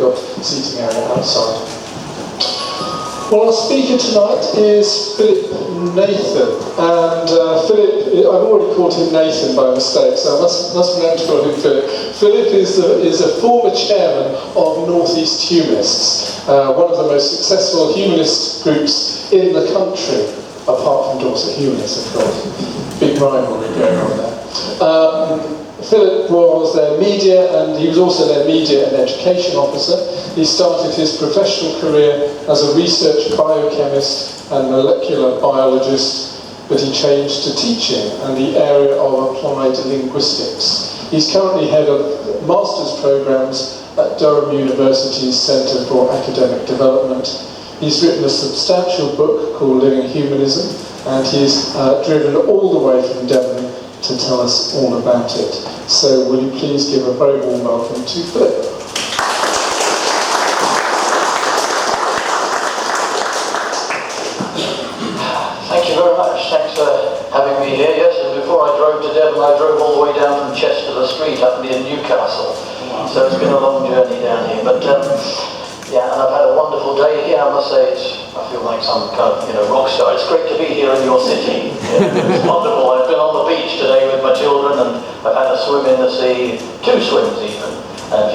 got seating area outside. Well, our speaker tonight is Philip Nathan, and Philip, I've already called him Nathan by mistake, so I must remember to call him Philip. Philip is a former chairman of North East Humanists, one of the most successful humanist groups in the country, apart from Dorset Humanists, of course. Big rivalry going on there. Philip was their media, and he was also their media and education officer. He started his professional career as a research biochemist and molecular biologist, but he changed to teaching and the area of applied linguistics. He's currently head of master's programs at Durham University's Centre for Academic Development. He's written a substantial book called Living Humanism, and he's driven all the way from Devon to tell us all about it. So will you please give a very warm welcome to Philip. Thank you very much. Thanks for having me here. Yes, and before I drove to Devon, I drove all the way down from Chester the Street up near Newcastle. So it's been a long journey down here. But yeah, and I've had a wonderful day here. I must say, I feel like some kind of rock star. It's great to be here in your city. It's wonderful. I've been on the beach today with my children, and I've had a swim in the sea, 2 swims even. And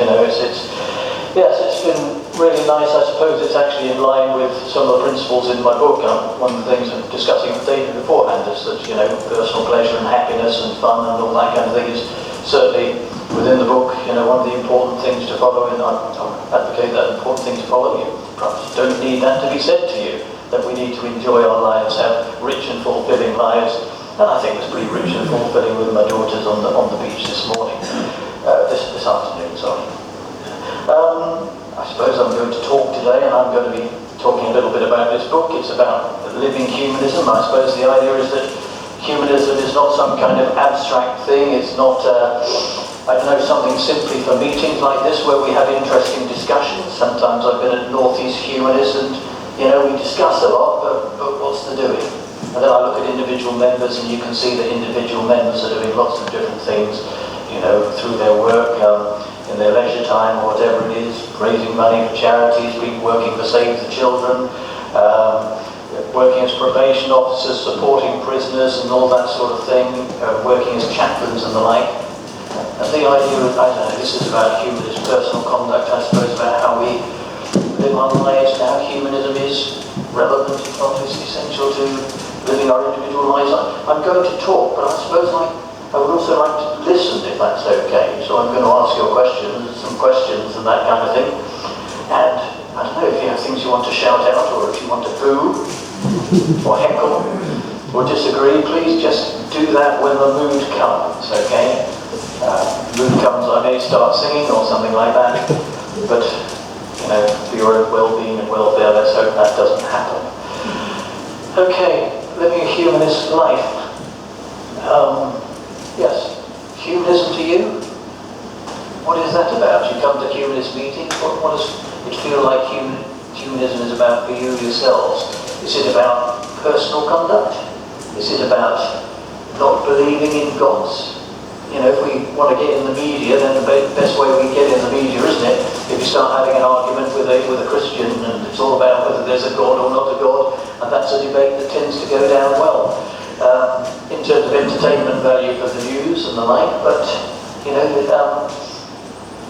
it's been really nice. I suppose it's actually in line with some of the principles in my book. One of the things I'm discussing with David beforehand is that personal pleasure and happiness and fun and all that kind of thing is certainly within the book, one of the important things to follow, and I advocate that important thing to follow. You perhaps don't need that to be said to you, that we need to enjoy our lives, have rich and fulfilling lives, and I think it was pretty rich and fulfilling with my daughters on the beach this morning, this afternoon, sorry. I suppose I'm going to talk today, and I'm going to be talking a little bit about this book. It's about living humanism. I suppose the idea is that humanism is not some kind of abstract thing. It's not something simply for meetings like this where we have interesting discussions. Sometimes I've been at North East Humanists and, we discuss a lot, but what's the doing? And then I look at individual members, and you can see that individual members are doing lots of different things, through their work, in their leisure time or whatever it is, raising money for charities, working for Save the Children, working as probation officers, supporting prisoners and all that sort of thing, working as chaplains and the like. And the idea of, this is about humanist personal conduct, I suppose, about how we live our lives, how humanism is relevant, if not essential to living our individual lives. I'm going to talk, but I suppose I would also like to listen, if that's okay. So I'm going to ask you some questions and that kind of thing. And I don't know if you have things you want to shout out, or if you want to boo, or heckle, or disagree, please just do that when the mood comes, okay? Mood comes, I may start singing or something like that, but for your own well-being and welfare, let's hope that doesn't happen. Okay, living a humanist life. Yes, humanism to you? What is that about? You come to humanist meetings, what does it feel like humanism is about for you yourselves? Is it about personal conduct? Is it about not believing in gods? If we want to get in the media, then the best way we get in the media, isn't it? If you start having an argument with a Christian, and it's all about whether there's a God or not a God, and that's a debate that tends to go down well. In terms of entertainment value for the news and the like, but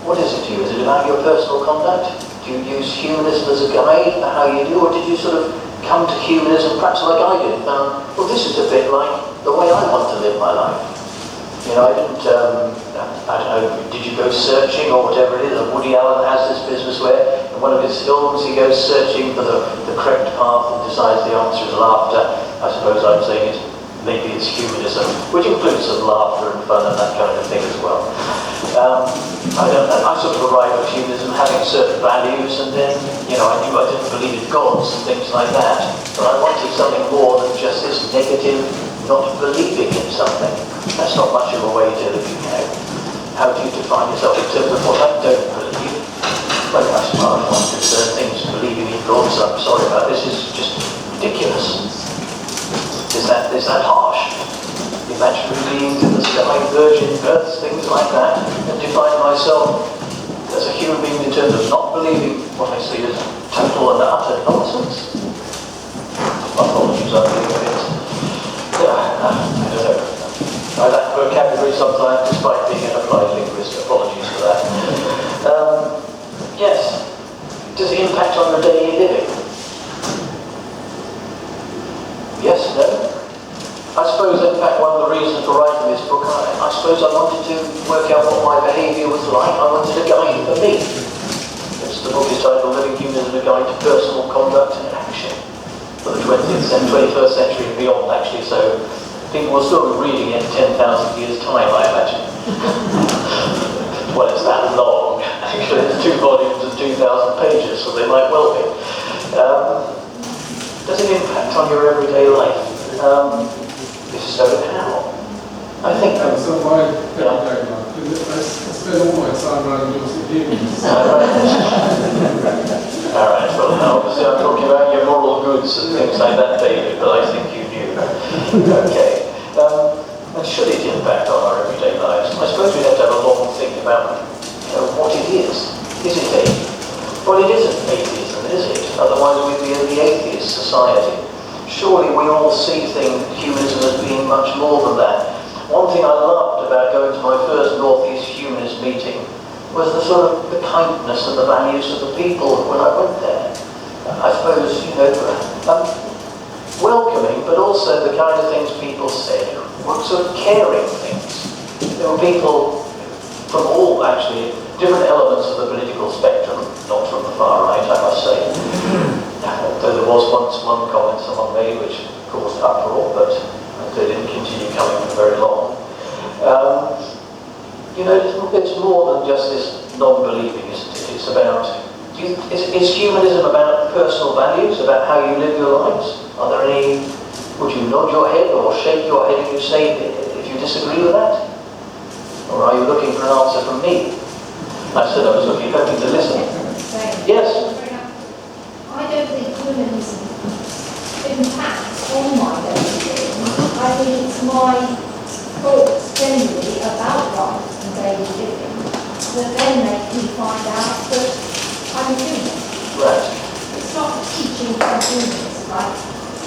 what is it to you? Is it about your personal conduct? Do you use humanism as a guide for how you do, or did you sort of come to humanism perhaps like I did? Well, this is a bit like the way I want to live my life. I didn't, I don't know, did you go searching or whatever it is? Woody Allen has this business where in one of his films he goes searching for the correct path and decides the answer is laughter. I suppose I'm saying maybe it's humanism, which includes some laughter and fun and that kind of thing as well. I don't know, I sort of arrived at humanism having certain values, and then, I knew I didn't believe in gods and things like that, but I wanted something more than just this negative, not believing in something. That's not much of a way to live, How do you define yourself in terms of what I don't believe? Well, as far as I'm concerned, things believing in gods, I'm sorry about this, is just ridiculous. Is that harsh? Imaginary beings in the sky, virgin births, things like that, and define myself as a human being in terms of not believing what I see as total and utter nonsense. Apologies, I believe it. I don't know. I lack vocabulary sometimes, despite being an applied linguist. Apologies for that. Yes. Does it impact on your daily living? Yes, no? I suppose, in fact, one of the reasons for writing this book, I suppose I wanted to work out what my behaviour was like. I wanted a guide for me. The book is titled Living Humanism, a Guide to Personal Conduct and Action for the 20th and 21st century and beyond, actually. So people will still be reading it in 10,000 years' time, I imagine. Well, it's that long. Actually, it's 2 volumes and 2,000 pages, so they might well be. Does it impact on your everyday life? If so, how? I think... That's not my everyday life. I spend all my time writing Dorset Humanists. Alright, well, obviously I'm talking about your moral goods and things like that, David, but I think you knew. Okay. And should it impact on our everyday lives? I suppose we'd have to have a long think about what it is. Is it atheism? Well, it isn't atheism, is it? Otherwise we'd be in the atheist society. Surely we all see humanism as being much more than that. One thing I loved about going to my first North East Humanist meeting was the sort of the kindness and the values of the people when I went there. I suppose, welcoming, but also the kind of things people said, were sort of caring things. There were people from all, actually, different elements of the political spectrum, not from the far right, I must say. Though there was once one comment someone made which caused uproar, but they didn't continue coming for very long. It's more than just this non-believing, isn't it? It's about, is humanism about personal values, about how you live your lives? Are there any, would you nod your head or shake your head if you disagree with that? Or are you looking for an answer from me? I said I was hoping to listen. Yes? I don't think humanism impacts on my daily living. I think it's my thoughts generally about life and daily living that then make me find out that I'm human. Right. It's not teaching from humans like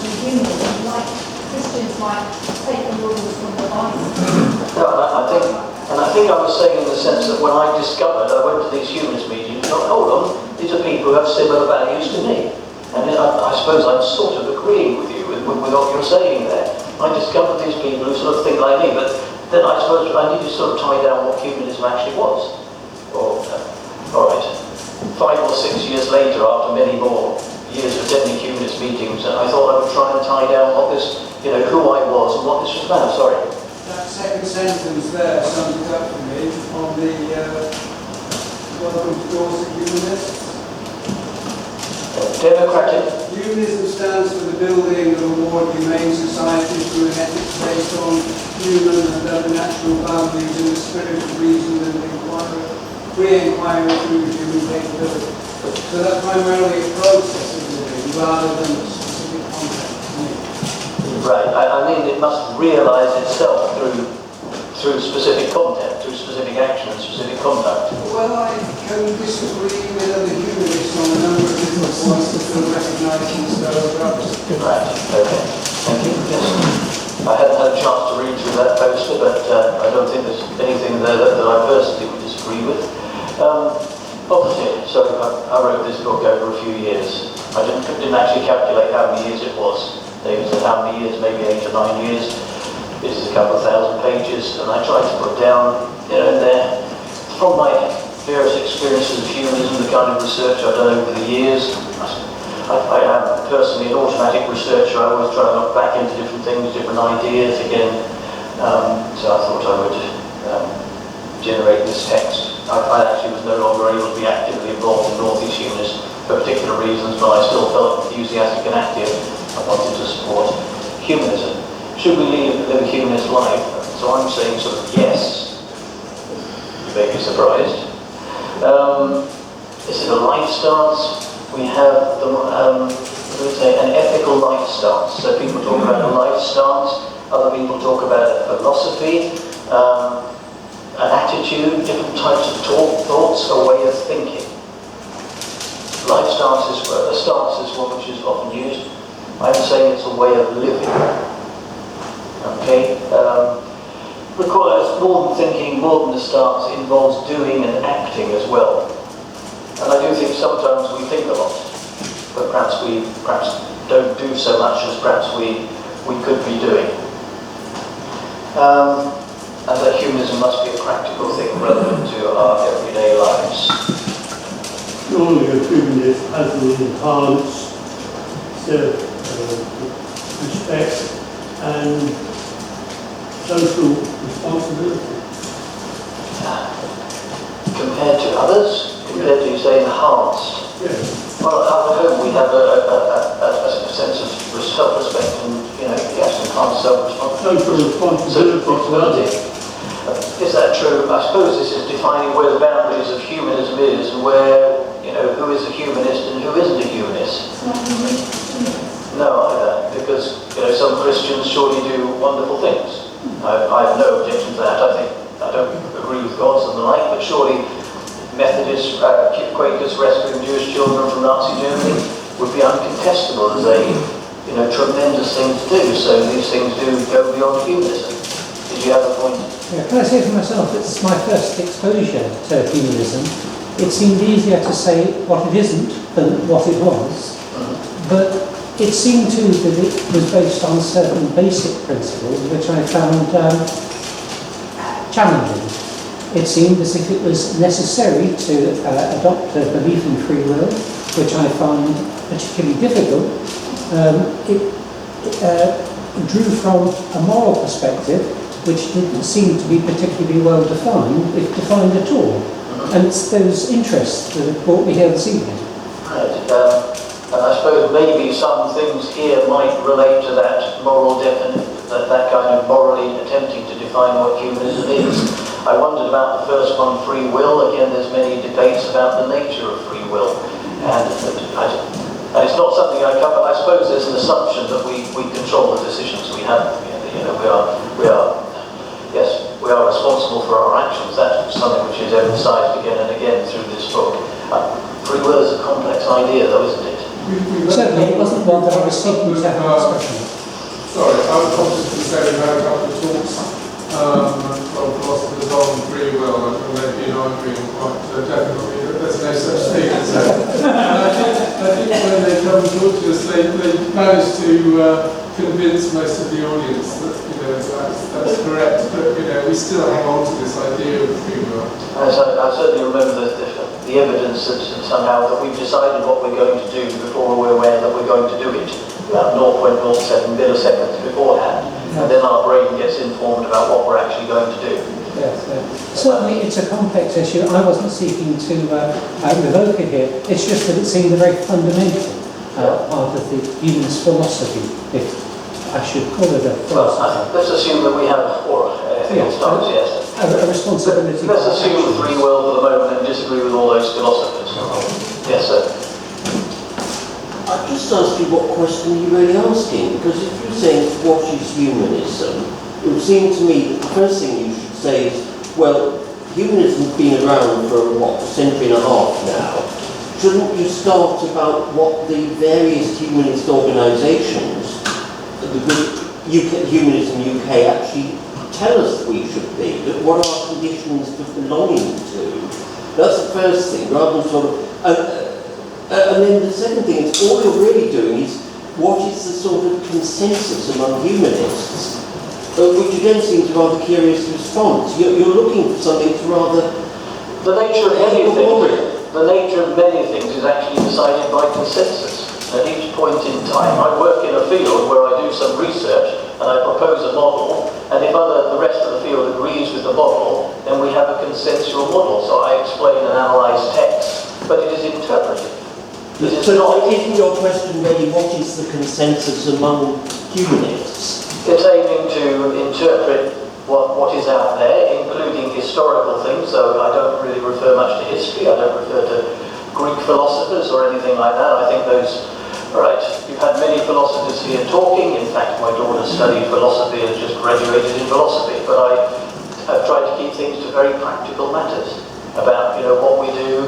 humanism, like Christians might take the rules from the Bible. No, I think I was saying in the sense that when I went to these humanist meetings, I thought, hold on, these are people who have similar values to me. And then I suppose I'm sort of agreeing with you, with what you're saying there. I discovered these people who sort of think like me, but then I suppose I need to sort of tie down what humanism actually was. All right, 5 or 6 years later, after many more years of attending humanist meetings, I thought I would try and tie down what this, who I was and what this was about. Sorry. That second sentence there sums it up for me on the Welcome to Dorset Humanists. Democratic. Humanism stands for the building of a more humane society through an ethics based on human and other natural boundaries in the spirit of reason and free inquiry through human capability. So that's primarily a process of living rather than a specific content to me. Right. I mean, it must realise itself through specific content, through specific action and specific conduct. Well, I can disagree with other humanists on a number of different points that still recognise themselves as Right, okay. Thank you. Yes. I hadn't had a chance to read through that poster, but I don't think there's anything there that I personally would disagree with. Obviously, so I wrote this book over a few years. I didn't actually calculate how many years it was. David said how many years, maybe 8 or 9 years. This is a couple of thousand pages, and I tried to put down, in there, from my various experiences of humanism, the kind of research I've done over the years. I am personally an automatic researcher. I always try to look back into different things, different ideas again. So I thought I would generate this text. I actually was no longer able to be actively involved in North East Humanists for particular reasons, but I still felt enthusiastic and active. I wanted to support humanism. Should we live a humanist life? So I'm saying sort of yes. You may be surprised. Is it a life stance? We have an ethical life stance. So people talk about a life stance, other people talk about a philosophy. an attitude, different types of thoughts, a way of thinking. Life stance is one which is often used. I'm saying it's a way of living. Okay? Requires more than thinking, more than a stance. It involves doing and acting as well. And I do think sometimes we think a lot, but perhaps don't do so much as perhaps we could be doing. And that humanism must be a practical thing relevant to our everyday lives. Surely a humanist has an enhanced self-respect and social responsibility. Compared to others? Compared to, say, enhanced? Yeah. Well, at home we have a sense of self-respect and, yes, enhanced self-responsibility. Social responsibility. Is that true? I suppose this is defining where the boundaries of humanism is and where, who is a humanist and who isn't a humanist. It's not humanist. No, either, because, some Christians surely do wonderful things. I have no objection to that. I don't agree with gods and the like, but surely Methodists, Quakers rescuing Jewish children from Nazi Germany would be uncontestable as a, tremendous thing to do. So these things do go beyond humanism. Did you have a point? Yeah, can I say for myself, it's my first exposure to humanism. It seemed easier to say what it isn't than what it was, but it seemed too that it was based on certain basic principles which I found challenging. It seemed as if it was necessary to adopt a belief in free will, which I found particularly difficult. It drew from a moral perspective which didn't seem to be particularly well defined, if defined at all. And it's those interests that have brought me here this evening. Right. And I suppose maybe some things here might relate to that moral definition, that kind of morally attempting to define what humanism is. I wondered about the first one, free will. Again, there's many debates about the nature of free will. And it's not something I cover. I suppose there's an assumption that we control the decisions we have. We are responsible for our actions. That's something which is emphasised again and again through this book. Free will is a complex idea, though, isn't it? Certainly, it wasn't one that I was seeking to have a discussion. Sorry, I was conscious of saying about a couple of talks from philosophers on free will, and maybe you're arguing quite definitely that there's no such thing as that. I think when they come and talk to us, they manage to convince most of the audience that that's correct, but we still hang on to this idea of free will. I certainly remember the evidence that somehow that we've decided what we're going to do before we're aware that we're going to do it, about 0.07 milliseconds beforehand, and then our brain gets informed about what we're actually going to do. Yes, certainly it's a complex issue. I wasn't seeking to revoke it here. It's just that it seemed a very fundamental part of the humanist philosophy, if I should call it a philosophy. Well, let's assume that we have, a responsibility. Let's assume free will for the moment and disagree with all those philosophers. Yes, sir. I'd just ask you what question you're really asking, because if you're saying what is humanism, it would seem to me that the first thing you should say is, well, humanism's been around for, a century and a half now. Shouldn't you start about what the various humanist organisations, the group Humanism UK, actually tell us we should be, that what are conditions for belonging to? That's the first thing, rather than sort of... and then the second thing is, all you're really doing is, what is the sort of consensus among humanists? Which again seems a rather curious response. You're looking for something to rather... The nature of many things is actually decided by consensus. At each point in time, I work in a field where I do some research and I propose a model, and if the rest of the field agrees with the model, then we have a consensual model. So I explain and analyse text, but it is interpretive. Isn't your question really what is the consensus among humanists? It's aiming to interpret what is out there, including historical things, so I don't really refer much to history, I don't refer to Greek philosophers or anything like that. I think those, right, you've had many philosophers here talking. In fact, my daughter studied philosophy and just graduated in philosophy, but I I've tried to keep things to very practical matters about, what we do,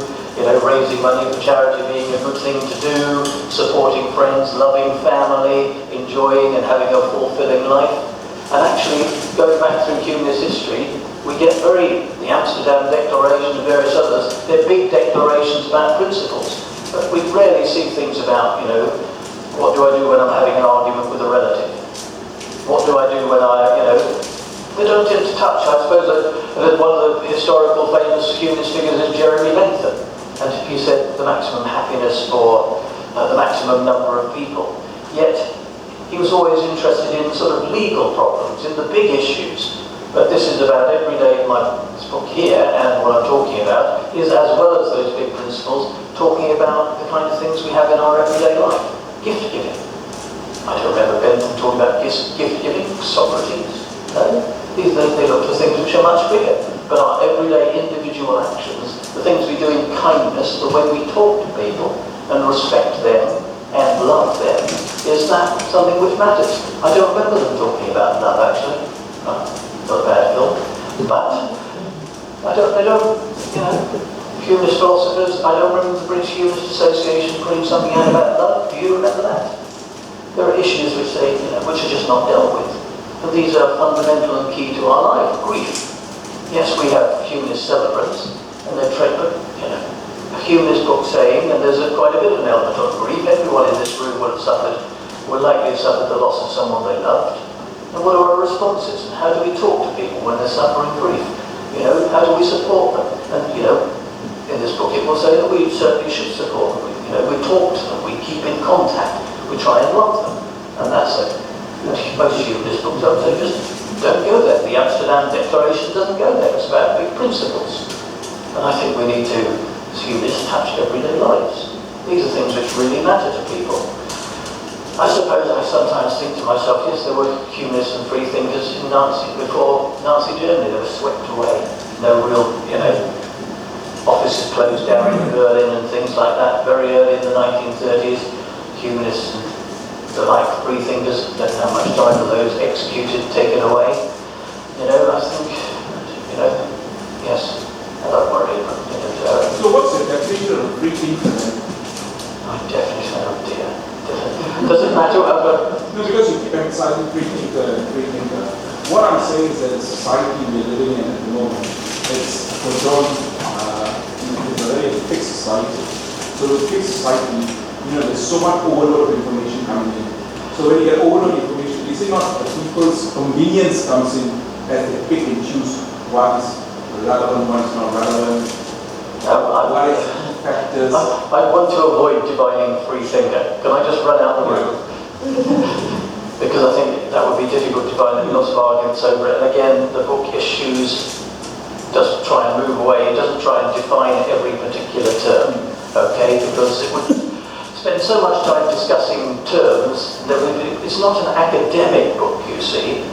raising money for charity being a good thing to do, supporting friends, loving family, enjoying and having a fulfilling life. And actually, going back through humanist history, we get the Amsterdam Declaration and various others, they're big declarations about principles. But we rarely see things about, what do I do when I'm having an argument with a relative? What do I do when they don't tend to touch. I suppose that one of the historical famous humanist figures is Jeremy Bentham. And he said the maximum happiness for the maximum number of people. Yet, he was always interested in sort of legal problems, in the big issues. But this is about everyday, my book here, and what I'm talking about, is as well as those big principles, talking about the kind of things we have in our everyday life. Gift giving. I don't remember Bentham talking about gift giving, Socrates. No? They look for things which are much bigger. But our everyday individual actions, the things we do in kindness, the way we talk to people and respect them and love them, is that something which matters? I don't remember them talking about love, actually. Not a bad film. But they don't, humanist philosophers, I don't remember the British Humanist Association putting something out about love. Do you remember that? There are issues which which are just not dealt with. And these are fundamental and key to our life. Grief. Yes, we have humanist celebrants, and they're but a humanist book saying, and there's quite a bit of an element of grief. Everyone in this room would likely have suffered the loss of someone they loved. And what are our responses? And how do we talk to people when they're suffering grief? How do we support them? And in this book it will say that we certainly should support them. We talk to them, we keep in contact, we try and love them, and that's it. Most humanist books don't say just don't go there. The Amsterdam Declaration doesn't go there. It's about big principles. And I think we need to, as humanists, touch everyday lives. These are things which really matter to people. I suppose I sometimes think to myself, yes, there were humanists and free thinkers in before Nazi Germany. They were swept away. No real, offices closed down in Berlin and things like that. Very early in the 1930s, humanists and the like free thinkers, don't know how much time for those executed, taken away. I think, yes, I don't worry. So what's the definition of free thinker? Definition, oh dear. Does it matter? No, because you keep emphasizing free thinker and free thinker. What I'm saying is that the society we're living in at the moment, it's a very fixed society. So with fixed society, there's so much overload of information coming in. So when you get overload of information, is it not the people's convenience comes in as they pick and choose what is relevant, what is not relevant, what is factors? I want to avoid defining free thinker. Can I just run out the room? Because I think that would be difficult to find lots of arguments over it. And again, the book doesn't try and move away. It doesn't try and define every particular term, okay? Because it would spend so much time discussing terms that it's not an academic book, you see.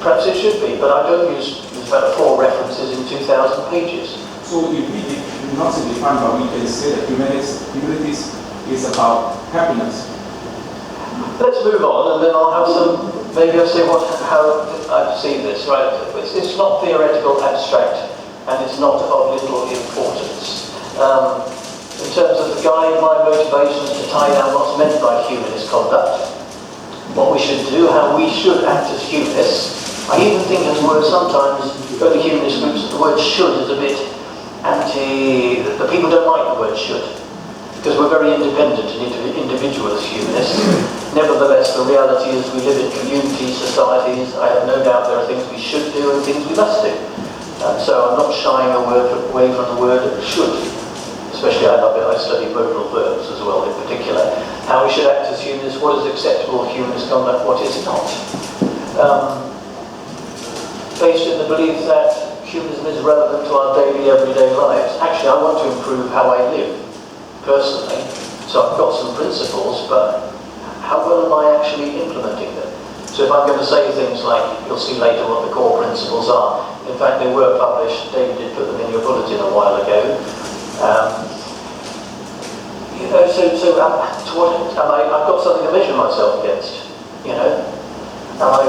Perhaps it should be, but I don't use about 4 references in 2,000 pages. So if we do not say define, but we can say that humanities is about happiness. Let's move on, and then I'll have maybe I'll say how I see this, right? It's not theoretical, abstract, and it's not of little importance. In terms of the guide, my motivation is to tie down what's meant by humanist conduct, what we should do, how we should act as humanists. I even think as a word sometimes, go to humanist groups, the word should is a bit the people don't like the word should, because we're very independent and individual as humanists. Nevertheless, the reality is we live in communities, societies. I have no doubt there are things we should do and things we must do. So I'm not shying away from the word should. Especially I love it, I study modal verbs as well in particular. How we should act as humanists, what is acceptable humanist conduct, what is not. Based in the belief that humanism is relevant to our daily, everyday lives. Actually, I want to improve how I live, personally. So I've got some principles, but how well am I actually implementing them? So if I'm going to say things like, you'll see later what the core principles are. In fact, they were published, David did put them in your bulletin a while ago. To what I've got something to measure myself against, Am I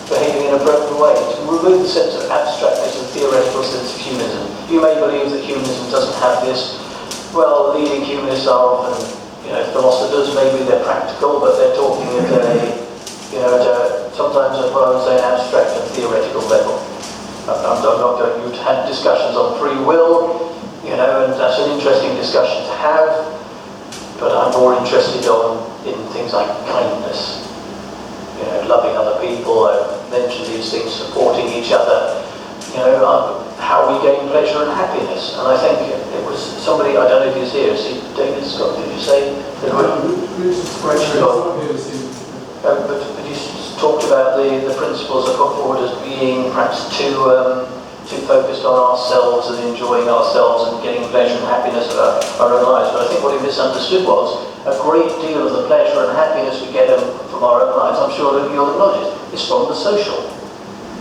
behaving in a broken way. To remove the sense of abstractness and theoretical sense of humanism. You may believe that humanism doesn't have this. Well, leading humanists are often, philosophers. Maybe they're practical, but they're talking at sometimes at what I would say an abstract and theoretical level. I'm not going. You've had discussions on free will, and that's an interesting discussion to have. But I'm more interested in things like kindness, loving other people. I've mentioned these things, supporting each other. How we gain pleasure and happiness. And I think it was somebody, I don't know if he's here. See, David Scott, did you say? But you talked about the principles are put forward as being perhaps too focused on ourselves and enjoying ourselves and getting pleasure and happiness of our own lives. But I think what he misunderstood was a great deal of the pleasure and happiness we get from our own lives, I'm sure that you'll acknowledge it, is from the social,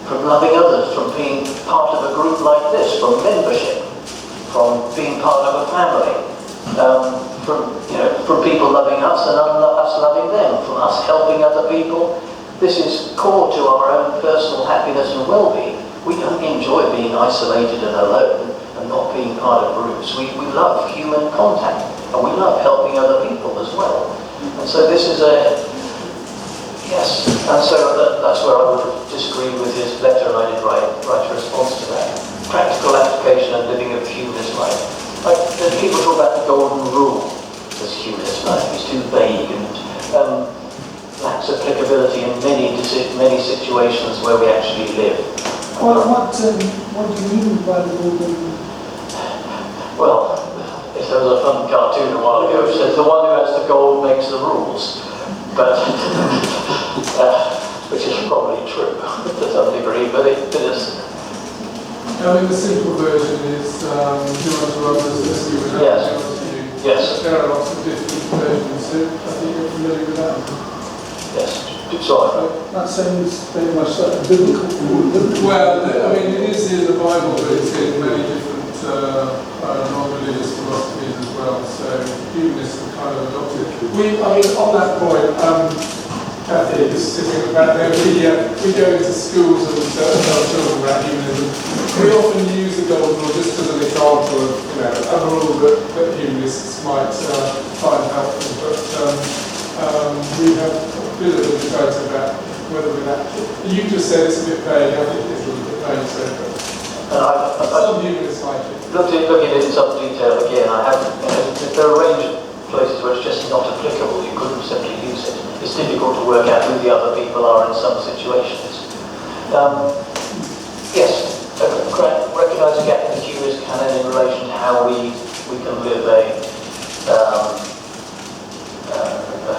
from loving others, from being part of a group like this, from membership, from being part of a family, from people loving us and us loving them, from us helping other people. This is core to our own personal happiness and well-being. We don't enjoy being isolated and alone and not being part of groups. We love human contact and we love helping other people as well. And so this is yes, and so that's where I would disagree with his letter, and I did write a response to that. Practical application and living of humanist life. People talk about the golden rule as humanist life. It's too vague and lacks applicability in many situations where we actually live. What do you mean by the golden rule? Well, there was a fun cartoon a while ago which says the one who has the gold makes the rules. But which is probably true to some degree, but it is. I mean, the simple version is do unto others as you would have done unto you. Yes. There are lots of different versions, so I think you're familiar with that. Yes. Sorry. That sounds very much like a biblical. Well, I mean, it is in the Bible, but it's in many different non-religious philosophies as well. So humanists have kind of adopted. On that point, Kathy is sitting at the back there. We go into schools and tell children about humanism. We often use the golden rule just as an example of a rule that humanists might find helpful. But we have a bit of a debate about whether we're actually. You just said it's a bit vague. I think it's a little bit vague. Some humanists like it. Looking at it in some detail again, there are a range of places where it's just not applicable. You couldn't simply use it. It's difficult to work out who the other people are in some situations. Yes, recognise a gap in the humanist canon in relation to how we can live a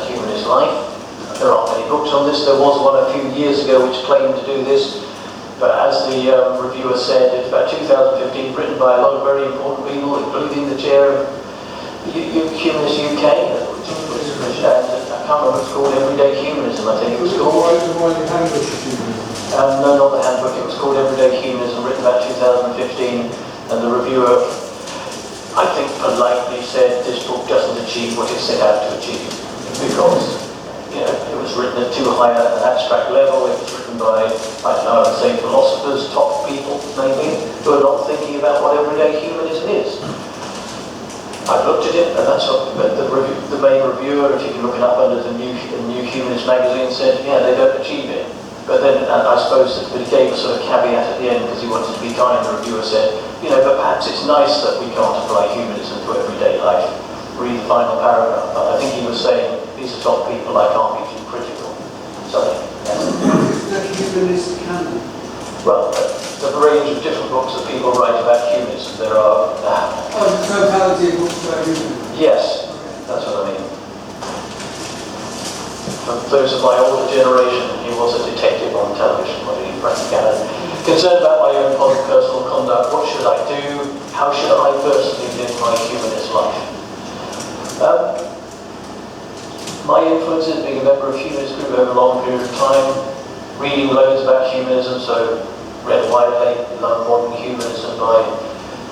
humanist life. There aren't many books on this. There was one a few years ago which claimed to do this, but as the reviewer said, it's about 2015, written by a lot of very important people, including the chair of Humanist UK, and I can't remember what it's called, Everyday Humanism, I think it was called. No, not the handbook, it was called Everyday Humanism, written about 2015, and the reviewer, I think, politely said this book doesn't achieve what it set out to achieve, because it was written at too high an abstract level. It was written by, I would say, philosophers, top people, maybe, who are not thinking about what everyday humanism is. I've looked at it, and that's what the main reviewer, if you can look it up under the New Humanist magazine, said, yeah, they don't achieve it. But then, I suppose, but he gave a sort of caveat at the end because he wanted to be kind. The reviewer said, but perhaps it's nice that we can't apply humanism to everyday life. Read the final paragraph. I think he was saying, these are top people, I can't be too critical. Sorry. Yes. The humanist canon. Well, there's a range of different books that people write about humanism. There are... the totality of books about humanism. Yes, that's what I mean. For those of my older generation, he was a detective on television, what did he practice? Concerned about my own personal conduct, what should I do? How should I personally live my humanist life? My influences, being a member of a humanist group over a long period of time, reading loads about humanism, so read widely, Love Modern Humanism by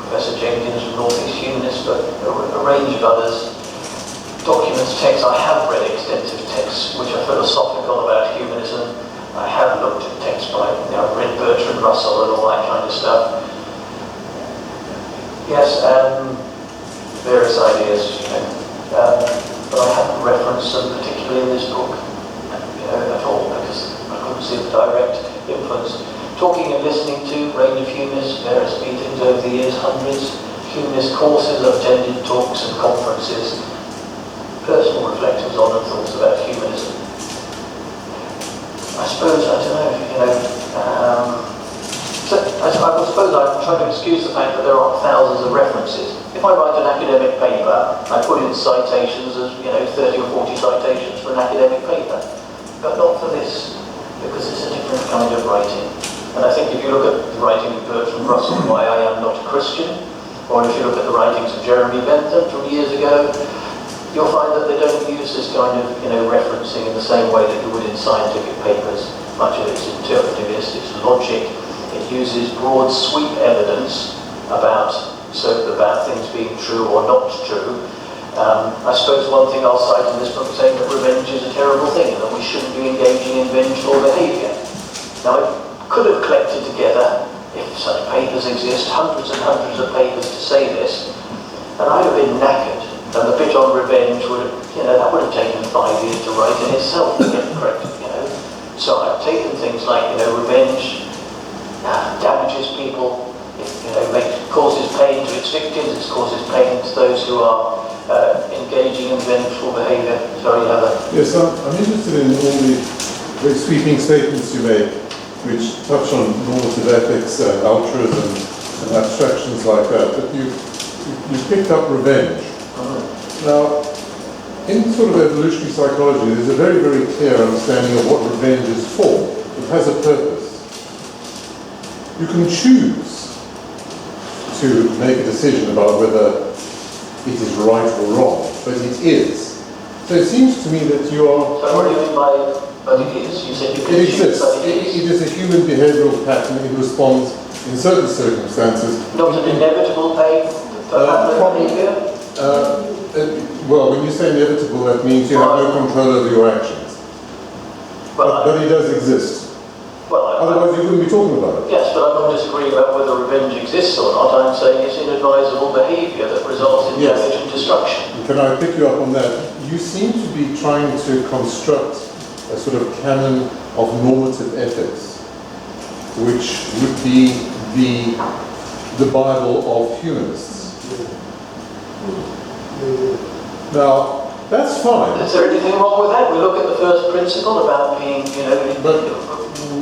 Professor Jenkins from North East Humanists, but a range of others. Documents, texts, I have read extensive texts which are philosophical about humanism. I have looked at texts text by, I've read Bertrand Russell and all that kind of stuff. Yes, various ideas, but I haven't referenced them particularly in this book, at all, because I couldn't see the direct influence. Talking and listening to range of humanists, various meetings over the years, hundreds, humanist courses, I've attended talks and conferences, personal reflections on and thoughts about humanism. I suppose, I don't know, I suppose I'm trying to excuse the fact that there are thousands of references. If I write an academic paper, I put in citations as, 30 or 40 citations for an academic paper, but not for this, because it's a different kind of writing. And I think if you look at the writing of Bertrand Russell, Why I Am Not a Christian, or if you look at the writings of Jeremy Bentham from years ago, you'll find that they don't use this kind of, referencing in the same way that you would in scientific papers. Much of it's interpretivist, it's logic. It uses broad sweep evidence about things being true or not true. I suppose one thing I'll cite in this book saying that revenge is a terrible thing and that we shouldn't be engaging in vengeful behaviour. Now, I could have collected together, if such papers exist, hundreds and hundreds of papers to say this, and I'd have been knackered. And the bit on revenge would have, that would have taken 5 years to write in itself to get correct, So I've taken things like, revenge damages people, it causes pain to its victims, it causes pain to those who are engaging in vengeful behaviour. Sorry, Heather. Yes, I'm interested in all the very sweeping statements you make, which touch on normative ethics and altruism and abstractions like that, but you picked up revenge. Now, in sort of evolutionary psychology, there's a very, very clear understanding of what revenge is for. It has a purpose. You can choose to make a decision about whether it is right or wrong, but it is. So it seems to me that you are... So what do you mean by, but it is? You said you can it choose, exists. but it is. It is a human behavioural pattern. It responds in certain circumstances. Not an inevitable pattern of behaviour? Well, when you say inevitable, that means you have no control over your actions. But it does exist. Otherwise, you wouldn't be talking about it. Yes, but I'm not disagreeing about whether revenge exists or not. I'm saying it's inadvisable behaviour that results in damage and destruction. Can I pick you up on that? You seem to be trying to construct a sort of canon of normative ethics, which would be the Bible of humanists. Now, that's fine. Is there anything wrong with that? We look at the first principle about being,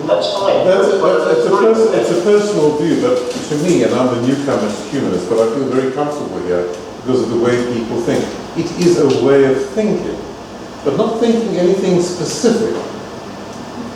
that's fine. It's a personal view, but to me, and I'm the newcomer to humanist, but I feel very comfortable here because of the way people think. It is a way of thinking, but not thinking anything specific.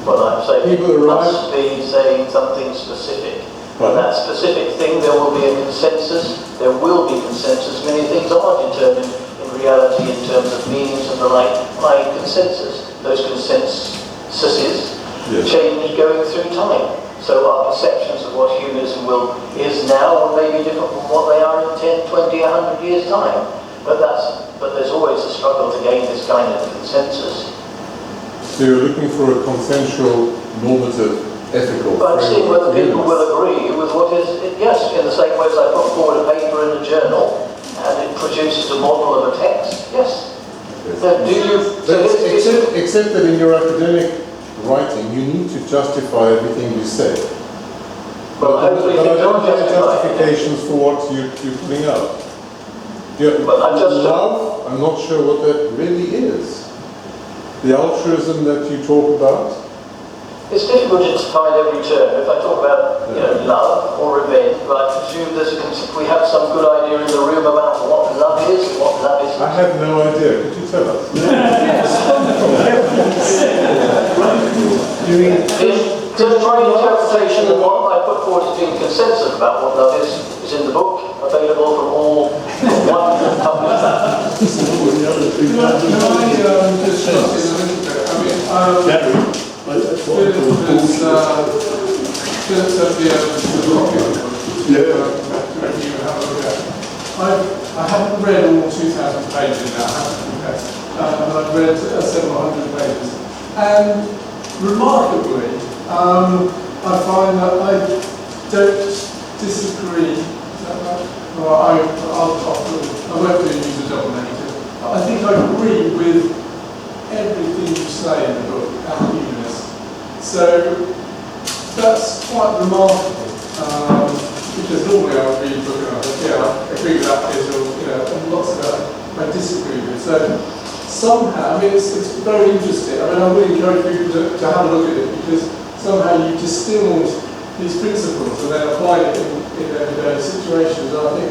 Well, I'm saying people it must be saying something specific. And that specific thing, there will be a consensus. There will be consensus. Many things are determined in reality in terms of meanings and the like by consensus. Those consensuses change going through time. So our perceptions of what humanism is now may be different from what they are in 10, 20, 100 years' time. But there's always a struggle to gain this kind of consensus. So you're looking for a consensual, normative, ethical framework. But I'm seeing whether people will agree with what is, yes, in the same way as I put forward a paper in a journal and it produces a model of a text, yes. Okay. Except that in your academic writing, you need to justify everything you say. But I don't get justifications for what you're putting out. Love, I'm not sure what that really is. The altruism that you talk about? It's difficult to find every term. If I talk about love or revenge, I presume we have some good idea in the room about what love is and what love isn't. I have no idea. Could you tell us? The right interpretation of what I put forward as being consensus about what love is in the book, available from all one published. Can I just start in a little bit? Philip said the copy of the book. I haven't read all 2,000 pages now, I have to confess. But I've read several hundred pages. And remarkably, I find that I don't disagree. Is that right? Well, I won't do use a double negative. I think I agree with everything you say in the book, Humanist. So that's quite remarkable. Because normally I would read a book and I think, yeah, I agree with that bit, or and lots of that I disagree with. So somehow, I mean, it's very interesting. I mean, I really encourage people to have a look at it, because somehow you distilled these principles and then applied it in everyday situations. And I think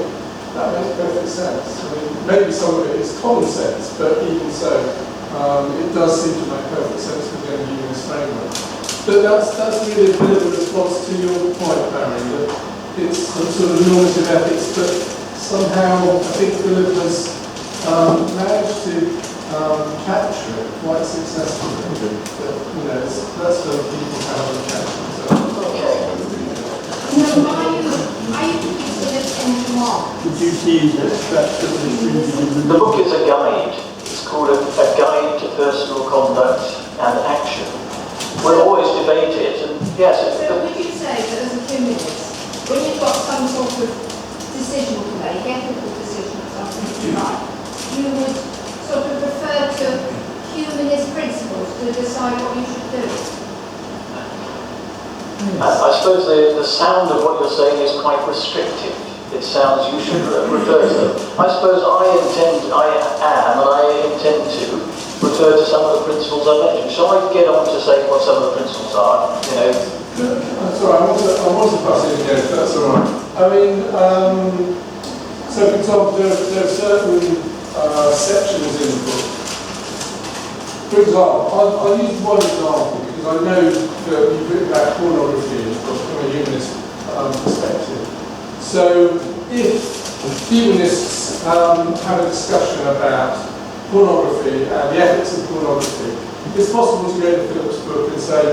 that makes perfect sense. I mean, maybe some of it is common sense, but even so, it does seem to make perfect sense within the humanist framework. But that's really a bit of a response to your point, Barry, that it's some sort of normative ethics, but somehow I think Philip has managed to capture it quite successfully. But, that's for people to have a capture. Are you in Mark? Would you see that that's The book is a guide. It's called a Guide to Personal Conduct and Action. We'll always debate it, and yes. So would you say that as a humanist, when you've got some sort of decision to make, ethical decision or something you like, you would sort of refer to humanist principles to decide what you should do? I suppose the sound of what you're saying is quite restrictive. It sounds you should refer to them. I suppose I intend to refer to some of the principles I mentioned. Shall I get on to say what some of the principles are? That's all right. I want to pass it again, if that's all right. I mean, so for example, there are certain sections in the book. For example, I'll use one example because I know that you've written about pornography in the book from a humanist perspective. So if humanists have a discussion about pornography and the ethics of pornography, it's possible to go to Philip's book and say,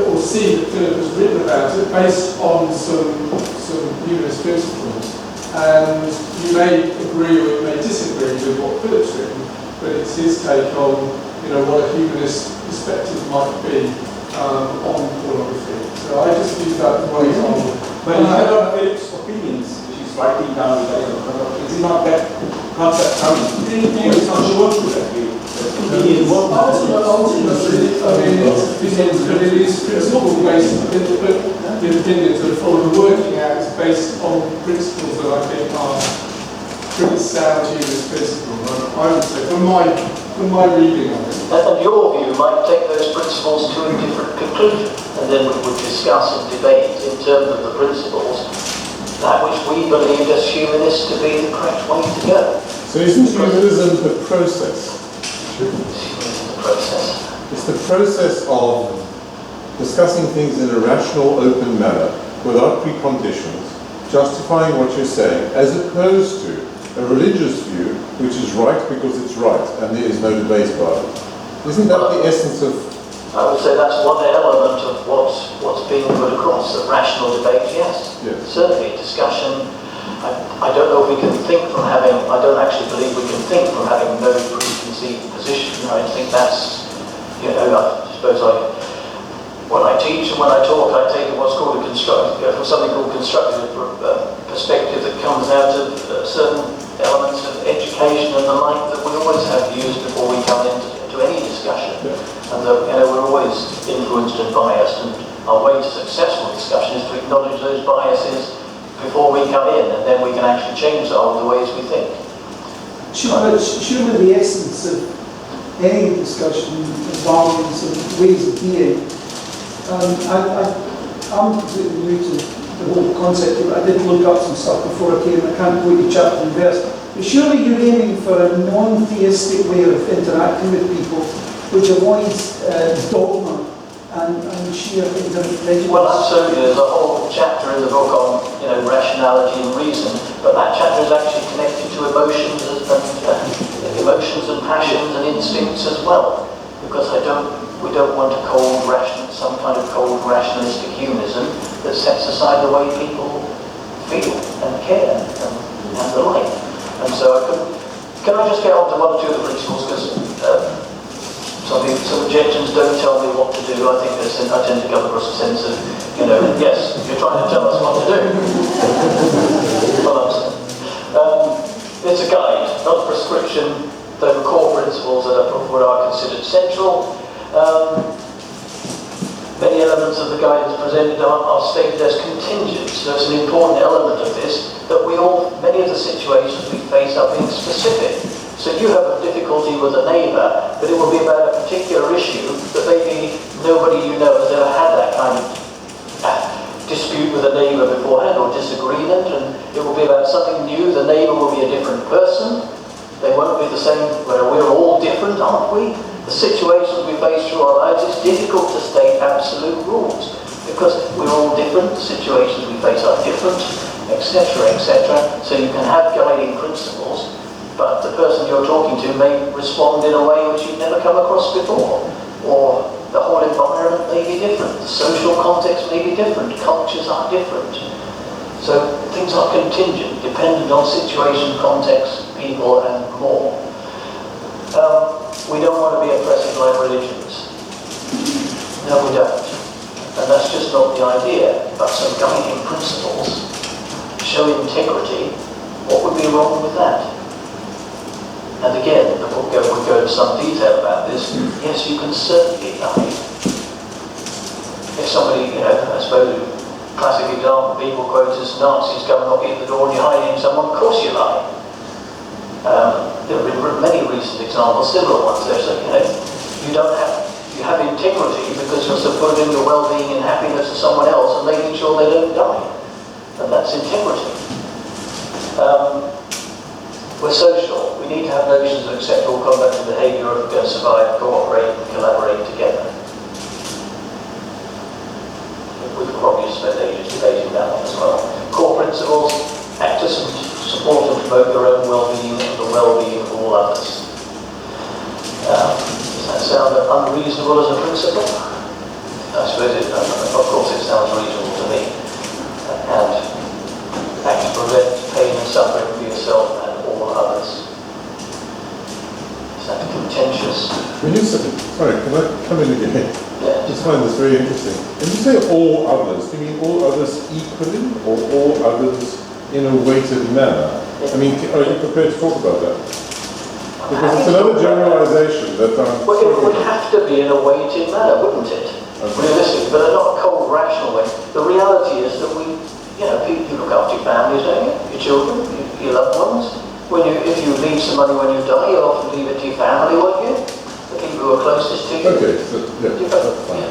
or see that Philip has written about it based on some humanist principles. And you may agree or you may disagree with what Philip's written, but it's his take on what a humanist perspective might be on pornography. So I just use that as one example. But instead of Philip's opinions, which is writing down, is it not that concept coming? It's not sure to that way. Ultimately, I mean, it's opinions, but it is principle based. The opinions or the working out is based on principles that I think are pretty sound humanist principles. I would say, from my reading of it. And your view might take those principles to a different conclusion, and then we would discuss and debate in terms of the principles that which we believe as humanists to be the correct way to go. So isn't humanism the process? Humanism the process. It's the process of discussing things in a rational, open manner, without preconditions, justifying what you're saying, as opposed to a religious view, which is right because it's right, and there is no debate about it. Isn't that the essence of... I would say that's one element of what's being put across, the rational debate, yes. Certainly, discussion. I don't know if we can think from having, I don't actually believe we can think from having no preconceived position. I think that's, I suppose when I teach and when I talk, I take what's called something called constructive perspective that comes out of certain elements of education and the like that we always have used before we come into any discussion. And that, we're always influenced and biased, and our way to successful discussion is to acknowledge those biases before we come in, and then we can actually change the ways we think. Surely the essence of any discussion involves some ways of being. I'm completely new to the whole concept. I did look up some stuff before I came. I can't quote you chapter and verse. But surely you're aiming for a non-theistic way of interacting with people, which avoids dogma and sheer prejudice. Well, absolutely. There's a whole chapter in the book on rationality and reason, but that chapter is actually connected to emotions and passions and instincts as well, because we don't want some kind of cold rationalistic humanism that sets aside the way people feel and care and the like. And so can I just get on to one or two of the principles, because Some objections don't tell me what to do. I think I tend to come across a sense of, yes, you're trying to tell us what to do. It's a guide, not a prescription. There are core principles that are considered central. Many elements of the guidance presented are stated as contingent, so it's an important element of this that many of the situations we face are being specific. So you have a difficulty with a neighbour, but it will be about a particular issue that maybe nobody you know has ever had that kind of dispute with a neighbour beforehand or disagreement, and it will be about something new. The neighbour will be a different person. They won't be the same. We're all different, aren't we? The situations we face through our lives, it's difficult to state absolute rules because we're all different. The situations we face are different, etc., etc. So you can have guiding principles, but the person you're talking to may respond in a way which you've never come across before, or the whole environment may be different, the social context may be different, cultures are different. So things are contingent, dependent on situation, context, people, and more. We don't want to be oppressive like religions. No, we don't. And that's just not the idea, but some guiding principles show integrity. What would be wrong with that? And again, the book would go into some detail about this. Yes, you can certainly lie. If somebody, I suppose, classic example, people quote as Nazis come knocking at the door and you're hiding someone, of course you lie. There have been many recent examples, similar ones. They say, you have integrity because you're supporting the well-being and happiness of someone else and making sure they don't die. And that's integrity. We're social. We need to have notions of acceptable conduct and behaviour if we're going to survive, cooperate and collaborate together. We could probably spend ages debating that one as well. Core principles, act to support and promote their own well-being and the well-being of all others. Does that sound unreasonable as a principle? I suppose of course it sounds reasonable to me. And act to prevent pain and suffering for yourself and all others. Is that contentious? When you say, sorry, can I come in again? Yeah. I just find this very interesting. When you say all others, do you mean all others equally or all others in a weighted manner? I mean, are you prepared to talk about that? Because it's another generalization that I'm... Well, it would have to be in a weighted manner, wouldn't it? Okay. Realistic, but not a cold, rational way. The reality is that you look after your families, don't you? Your children, your loved ones. If you leave some money when you die, you'll often leave it to your family, won't you? The people who are closest to you. Okay, so, yeah, that's fine.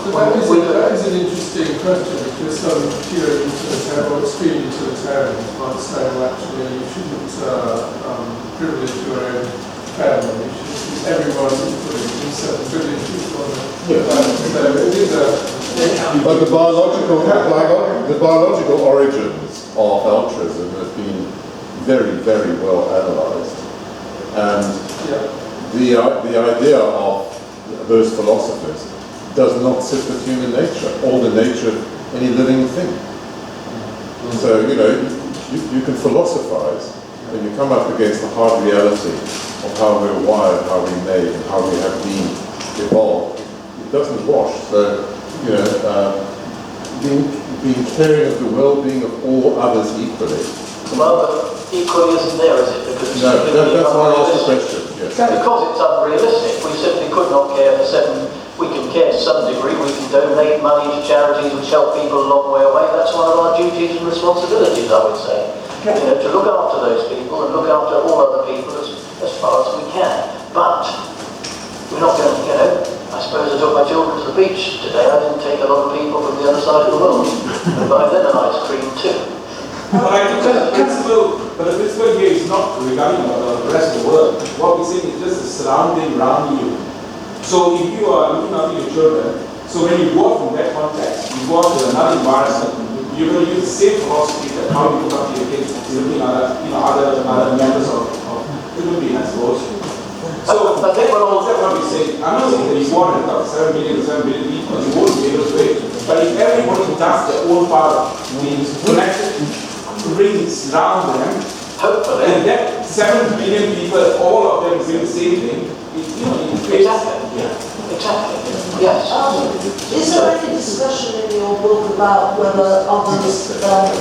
That is an interesting question because some pure utilitarian or extreme utilitarians might say, well, actually, you shouldn't privilege your own family. You should treat everyone equally instead of privilege people. So it is but the biological origins of altruism have been very, very well analysed, and the idea of those philosophers does not sit with human nature or the nature of any living thing. So, you can philosophize and you come up against the hard reality of how we're wired, how we're made, and how we have been evolved. It doesn't wash. So, being caring of the well-being of all others equally. Well, but equally isn't there, is it? Because that's why I asked the question. Yes. Because it's unrealistic. We simply could not care for we can care to some degree, we can donate money to charities which help people a long way away. That's one of our duties and responsibilities, I would say. To look after those people and look after all other people as far as we can. But we're not going to, I suppose I took my children to the beach today. I didn't take a lot of people from the other side of the world. And buy them an ice cream too. But I think the principle here is not regarding the rest of the world. What we're saying is just the surrounding around you. So if you are looking after your children, so when you go from that context, you go to another environment, you're going to use the same philosophy that how you look after your kids, you're looking at other members of human being, I suppose. So I think what we're saying, I'm not saying that you want to have 7 billion people, you won't be able to do it. But if everybody does their own part, means connected rings around them, hopefully, and that 7 billion people, all of them doing the same thing, Exactly. Exactly. Yes. Is there any discussion in your book about whether others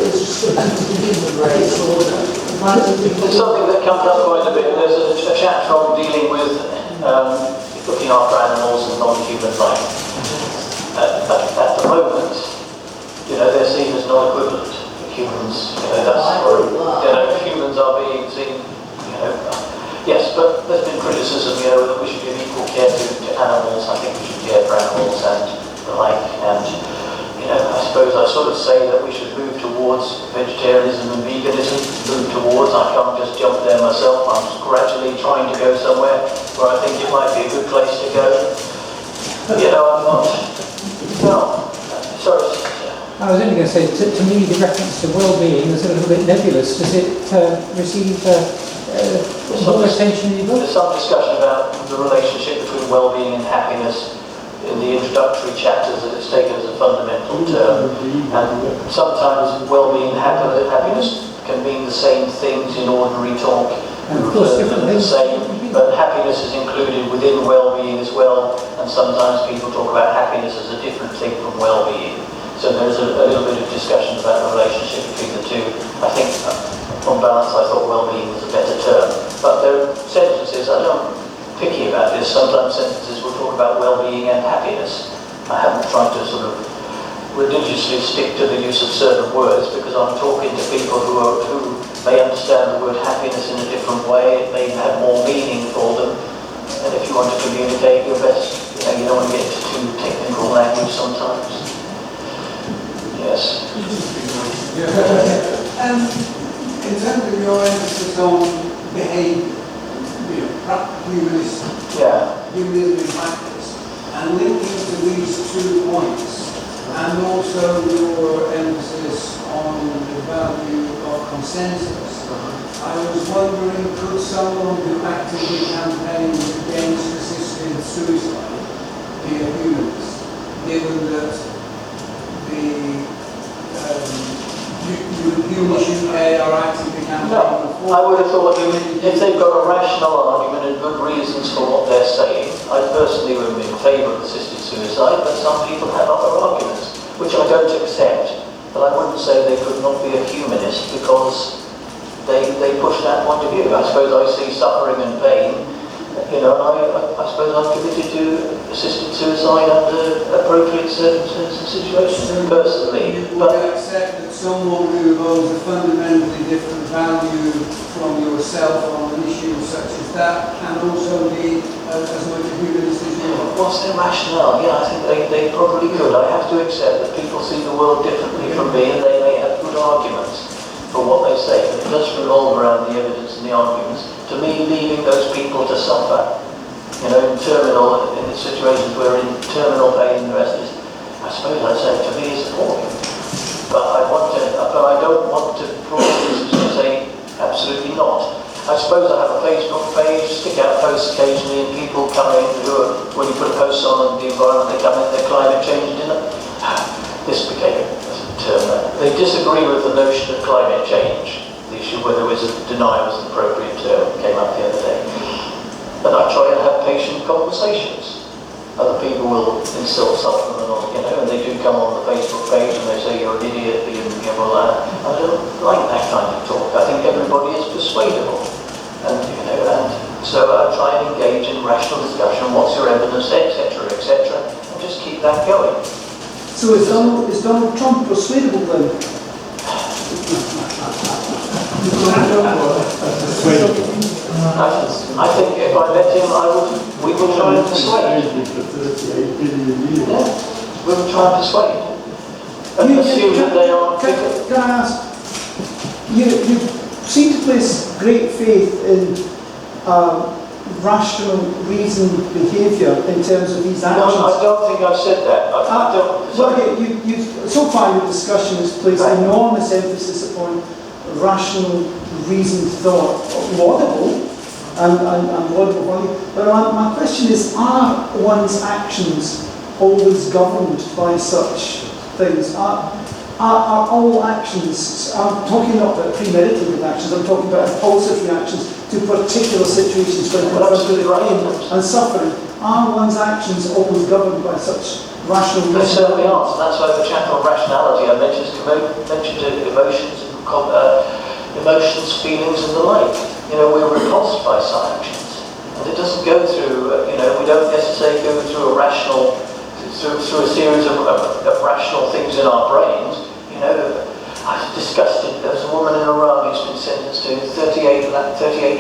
is restricted to the human race or It's something that comes up quite a bit. There's a chapter on dealing with looking after animals and non-human life. At the moment, they're seen as non-equivalent. Humans, humans are being seen, yes, but there's been criticism, that we should give equal care to animals. I think we should care for animals and the like. And, I suppose I sort of say that we should move towards vegetarianism and veganism, I can't just jump there myself. I'm gradually trying to go somewhere where I think it might be a good place to go. I'm not, sorry. I was only going to say, to me, the reference to well-being is a little bit nebulous. Does it receive more attention in your book? There's some discussion about the relationship between well-being and happiness in the introductory chapters, that it's taken as a fundamental term. And sometimes well-being and happiness can mean the same things in ordinary talk. And of course, different things. But happiness is included within well-being as well, and sometimes people talk about happiness as a different thing from well-being. So there's a little bit of discussion about the relationship between the two. I think, on balance, I thought well-being was a better term. But there are sentences, I don't picky about this, sometimes sentences will talk about well-being and happiness. I haven't tried to sort of religiously stick to the use of certain words, because I'm talking to people who may understand the word happiness in a different way. It may have more meaning for them. And if you want to communicate your best, you don't want to get into too technical language sometimes. Yes. In terms of your emphasis on behaviour, humanism in practice, and linking to these 2 points, and also your emphasis on the value of consensus, I was wondering, could someone who actively campaigns against assisted suicide be a humanist, given that the humanists UK are actively campaigning for? I would have thought if they've got a rational argument and good reasons for what they're saying, I personally would be in favour of assisted suicide, but some people have other arguments, which I don't accept. But I wouldn't say they could not be a humanist because they push that point of view. I suppose I see suffering and pain, and I suppose I'm committed to assisted suicide under appropriate circumstances and situations personally. You would accept that someone who holds a fundamentally different value from yourself on an issue such as that can also be as much a humanist as you are? What's their rationale? Yeah, I think they probably could. I have to accept that people see the world differently from me, and they may have good arguments for what they say, but it does revolve around the evidence and the arguments. To me, leaving those people to suffer, in situations where in terminal pain and the rest is, I suppose I'd say to me is appalling. But I don't want to draw this and say absolutely not. I suppose I have a Facebook page, stick out posts occasionally, and people come in when you put a post on the environment, they come in, they're climate change dinner. This became a term. They disagree with the notion of climate change. The issue whether it was denial was an appropriate term came up the other day. And I try and have patient conversations. Other people will insult something and they do come on the Facebook page and they say you're an idiot, I don't like that kind of talk. I think everybody is persuadable. And so I try and engage in rational discussion, what's your evidence, etc., and just keep that going. So is Donald Trump persuadable then? I think if I met him, we would try and persuade. Yeah, we would try and persuade. And assume that they are... Can I ask, you seem to place great faith in rational, reasoned behaviour in terms of these actions. No, I don't think I've said that. So far your discussion has placed enormous emphasis upon rational, reasoned thought, laudable and laudable value. But my question is, are one's actions always governed by such things? are all actions, I'm talking not about premeditated actions, I'm talking about impulsive reactions to particular situations where absolutely right. pain and suffering. Are one's actions always governed by such rational They reasoning? certainly aren't, and that's why the chapter on rationality, I mentioned emotions, emotions, feelings and the like. You know, we're repulsed by some actions. And it doesn't go through, we don't necessarily go through a rational, through a series of rational things in our brains. I've discussed it. There's a woman in Iran who's been sentenced to 38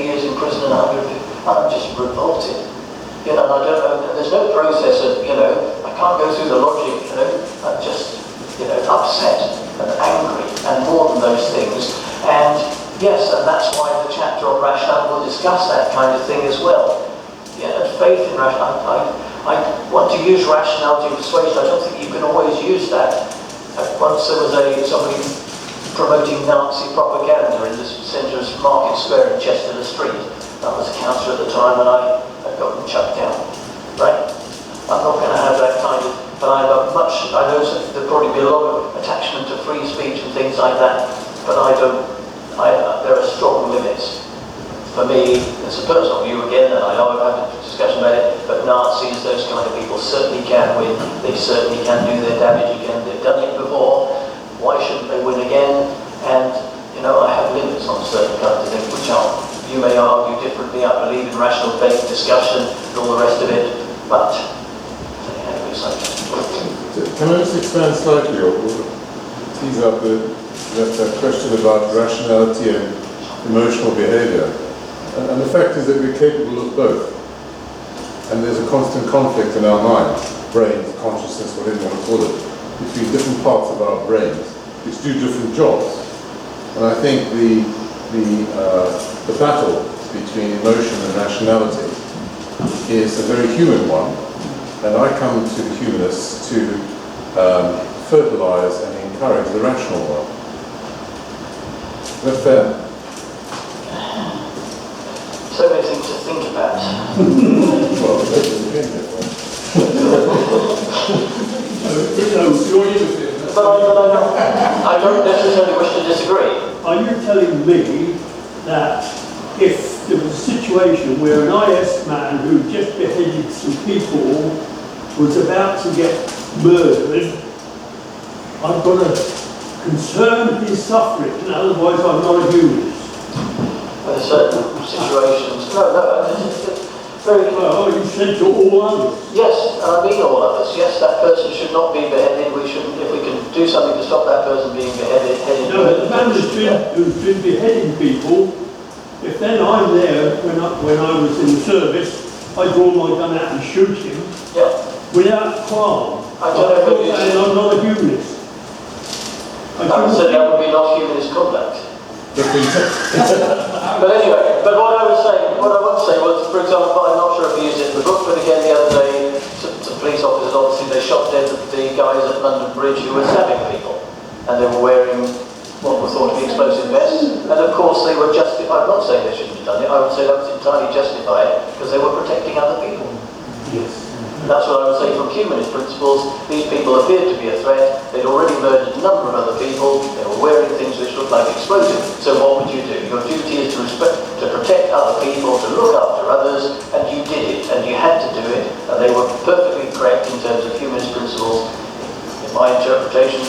years in prison and 100. I'm just revolted. And I don't know, there's no process of, I can't go through the logic, I'm just, upset and angry and more than those things. And yes, and that's why the chapter on rationality will discuss that kind of thing as well. And faith in rationality. I want to use rationality and persuasion. I don't think you can always use that. Once there was somebody promoting Nazi propaganda in the centre of Market Square in Chester Street. I was a councillor at the time and I got them chucked down. Right? I'm not going to have that kind of, but I know there'll probably be a lot of attachment to free speech and things like that, but there are strong limits. For me, it's a personal view again, and I know I've had a discussion about it, but Nazis, those kind of people certainly can win. They certainly can do their damage again. They've done it before. Why shouldn't they win again? And, I have limits on certain kinds of things, which you may argue differently. I believe in rational debate, discussion, and all the rest of it, but can I just expand slightly or tease up that question about rationality and emotional behavior? And the fact is that we're capable of both. And there's a constant conflict in our minds, brains, consciousness, whatever you want to call it, between different parts of our brains, which do different jobs. And I think the battle between emotion and rationality is a very human one. And I come to the humanists to fertilize and encourage the rational one. Is that fair? So many things to think about. Well, that's the opinion. But I don't necessarily wish to disagree. Are you telling me that if there was a situation where an IS man who just beheaded some people was about to get murdered, I've got to concern his suffering, and otherwise I'm not a humanist? There are certain situations. Very well, you said to all others. Yes, and I mean all others. Yes, that person should not be beheaded. We shouldn't, if we can do something to stop that person being beheaded. No, but the man who's been beheading people, if then I'm there when I was in the service, I draw my gun out and shoot him. Yeah. Without qualm. I'm not a humanist. I would say that would be not humanist conduct. But anyway, but what I want to say was, for example, I'm not sure if you used it in the book, but again the other day, some police officers, obviously, they shot dead the guys at London Bridge who were stabbing people, and they were wearing what were thought to be explosive vests, and of course they were justified. I'm not saying they shouldn't have done it, I would say that was entirely justified, because they were protecting other people. Yes. And that's what I would say from humanist principles. These people appeared to be a threat. They'd already murdered a number of other people. They were wearing things which looked like explosives. So what would you do? Your duty is to protect other people, to look after others, and you did it, and you had to do it, and they were perfectly correct in terms of humanist principles. In my interpretation,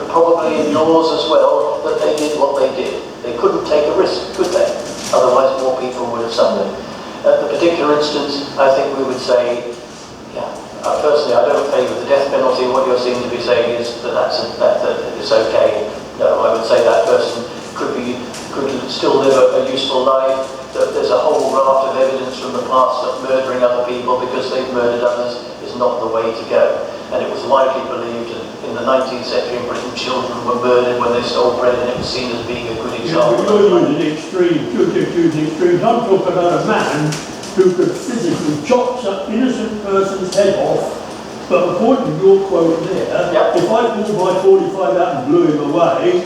probably in yours as well, that they did what they did. They couldn't take a risk, could they? Otherwise more people would have suffered. At the particular instance, I think we would say, personally, I don't favour the death penalty. What you're seeming to be saying is that it's okay. No, I would say that person could still live a useful life. That there's a whole raft of evidence from the past that murdering other people because they've murdered others is not the way to go. And it was widely believed in the 19th century in Britain, children were murdered when they stole bread, and it was seen as being a good example. You're using extremes. I'm talking about a man who could physically chop some innocent person's head off, but according to your quote there, if I pulled my 45 out and blew him away,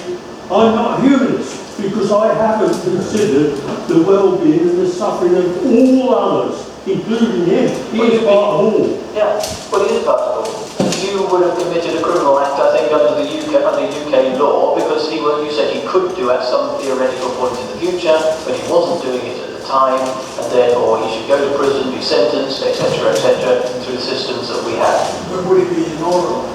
I'm not a humanist, because I haven't considered the well-being and the suffering of all others, including him. He is part of all. Yeah, well, he is part of all. you would have committed a criminal act, I think, under UK law, because you said he could do at some theoretical point in the future, but he wasn't doing it at the time, and therefore he should go to prison, be sentenced, etc., through the systems that we have. But would it be immoral?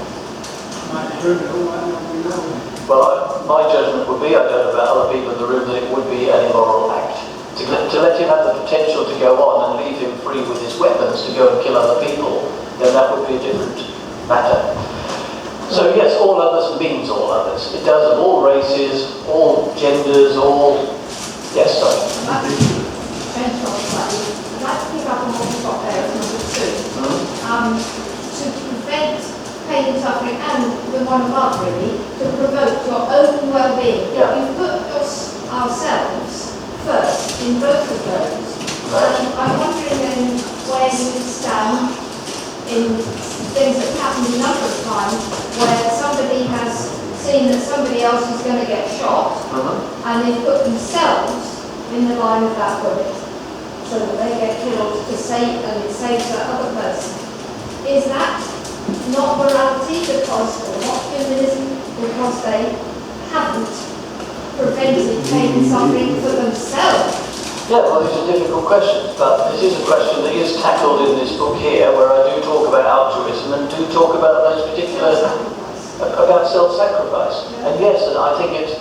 Might be criminal, might not be moral. Well, my judgment would be, I don't know about other people in the room, that it would be an immoral act. To let him have the potential to go on and leave him free with his weapons to go and kill other people, then that would be a different matter. So yes, all others means all others. It does of all races, all genders, all... Yes, sorry. I'd like to pick up on what you got there as number 2. To prevent pain and suffering, and the one above really, to promote your own well-being. Yeah. You put ourselves first in both of those. I'm wondering then where you stand in things that have happened a number of times where somebody has seen that somebody else is going to get shot and they put themselves in the line of that bullet so that they get killed to save, and it saves that other person. Is that not morality because, or not humanism, because they haven't prevented pain and suffering for themselves? Yeah, well, these are difficult questions, but this is a question that is tackled in this book here, where I do talk about altruism and do talk about those particular, about self-sacrifice. And yes, and I think it's,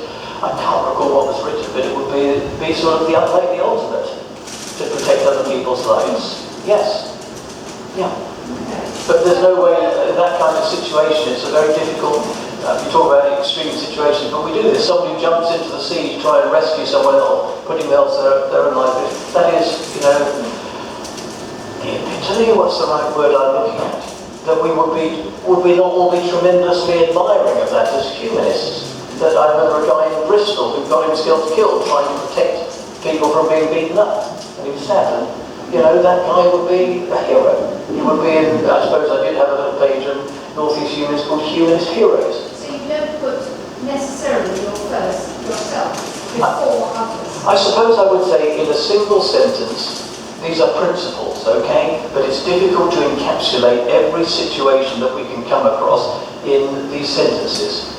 I can't recall what was written, but it would be sort of the ultimate, to protect other people's lives. Yes. Yeah. But there's no way, in that kind of situation, it's a very difficult, you talk about extreme situations, but we do this. Somebody who jumps into the sea to try and rescue someone else, putting their own life in. That is, to me, what's the right word I'm looking at? That we would we not all be tremendously admiring of that as humanists? That I remember a guy in Bristol who got himself killed trying to protect people from being beaten up. And he was sad. That guy would be a hero. He would be in, I suppose I did have a little page in North East Humanists called Humanist Heroes. So you don't put necessarily yourself before others? I suppose I would say in a single sentence, these are principles, okay? But it's difficult to encapsulate every situation that we can come across in these sentences.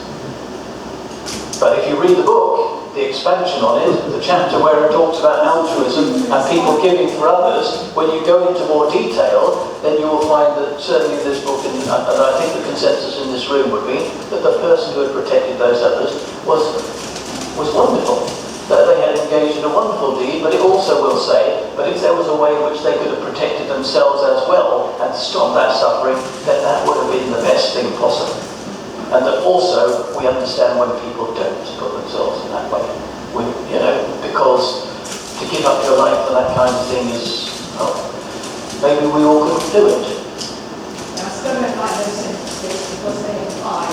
But if you read the book, the expansion on it, the chapter where it talks about altruism and people giving for others, when you go into more detail, then you will find that certainly this book, and I think the consensus in this room would be, that the person who had protected those others was wonderful. That they had engaged in a wonderful deed, but it also will say, but if there was a way in which they could have protected themselves as well and stopped that suffering, then that would have been the best thing possible. And that also we understand when people don't put themselves in that way. Because to give up your life for that kind of thing is, well, maybe we all couldn't do it. Now, I still don't like those sentences because they imply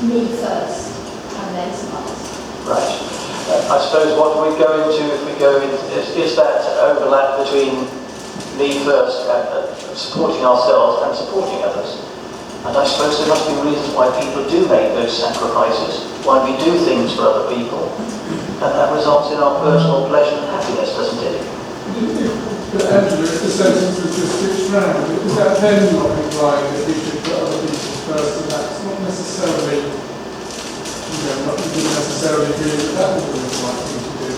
me first and then some others. Right. I suppose what we go into, if we go into, is that overlap between me first and supporting ourselves and supporting others. And I suppose there must be reasons why people do make those sacrifices, why we do things for other people, and that results in our personal pleasure and happiness, doesn't it? But Andrew, if the sentence was just switched round, is that then not implying that we should put other people first, and that's not necessarily, not necessarily agree that that would be the right thing to do?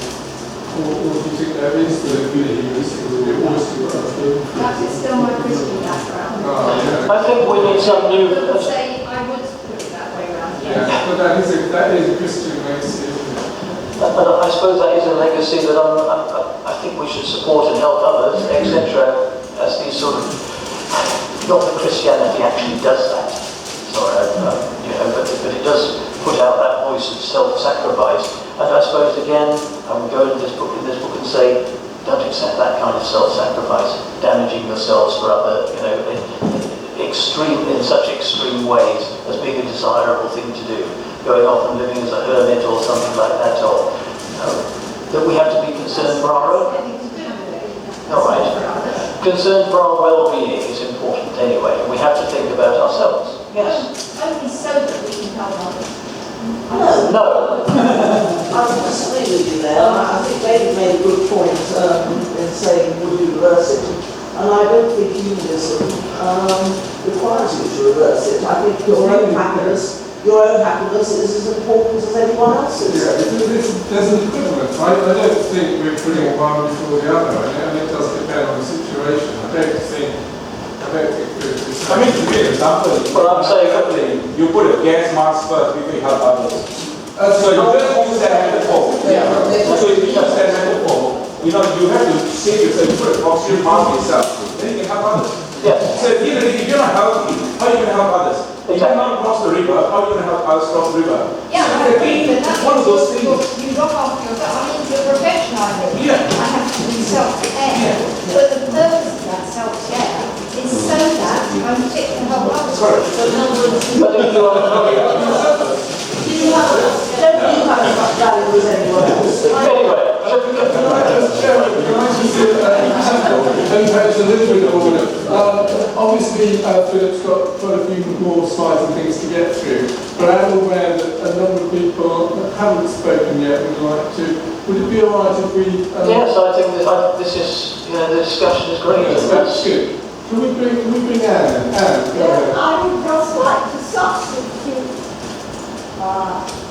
Or do you think there is the heuristic that it always do what other people? That is still my Christian background. I think we need some new... I would say I would put it that way around. Yeah, but that is a Christian way to see it, isn't it? But I suppose that is a legacy that I think we should support and help others, etc. As these sort of... Not that Christianity actually does that. Sorry, but it does put out that voice of self-sacrifice. And I suppose again, I would go into this book and say, don't accept that kind of self-sacrifice, damaging yourselves for other, in such extreme ways as being a desirable thing to do. Going off and living as a hermit or something like that, or that we have to be concerned for our own. All right. Concern for our well-being is important anyway. We have to think about ourselves. Yes. Only so that we can help others. No. I would disagree with you there. I think David made a good point in saying would you reverse it? And I don't think humanism requires you to reverse it. I think your own happiness is as important as anyone else's. Yeah, there's an equivalent. I don't think we're putting one before the other, and it does depend on the situation. I don't think I mean, to give an example, Well, I'm saying you put a gas mask first before you help others. So you don't use that metaphor. Yeah. So if you use that metaphor, you have to save yourself, you put an oxygen mask yourself, then you can help others. Yeah. So if you're not healthy, how are you going to help others? If you're not cross the river, how are you going to help others cross the river? Yeah, I agree, but that's one of those things. You look after yourself. I mean, the profession I'm in, Yeah. I have to do self-care. But the purpose of that self-care is so that I'm fit to help others. Correct. So in other words, But if you are don't you have as much value as anyone else? anyway, Can I just impose a little bit of order? Obviously, Philip's got quite a few more slides and things to get through, but I'm aware that a number of people that haven't spoken yet would like to. Would it be all right if we... yes, I think this is, the discussion is great. Yes, that's good. Can we bring Anne in? Anne, go ahead. I would just like to substitute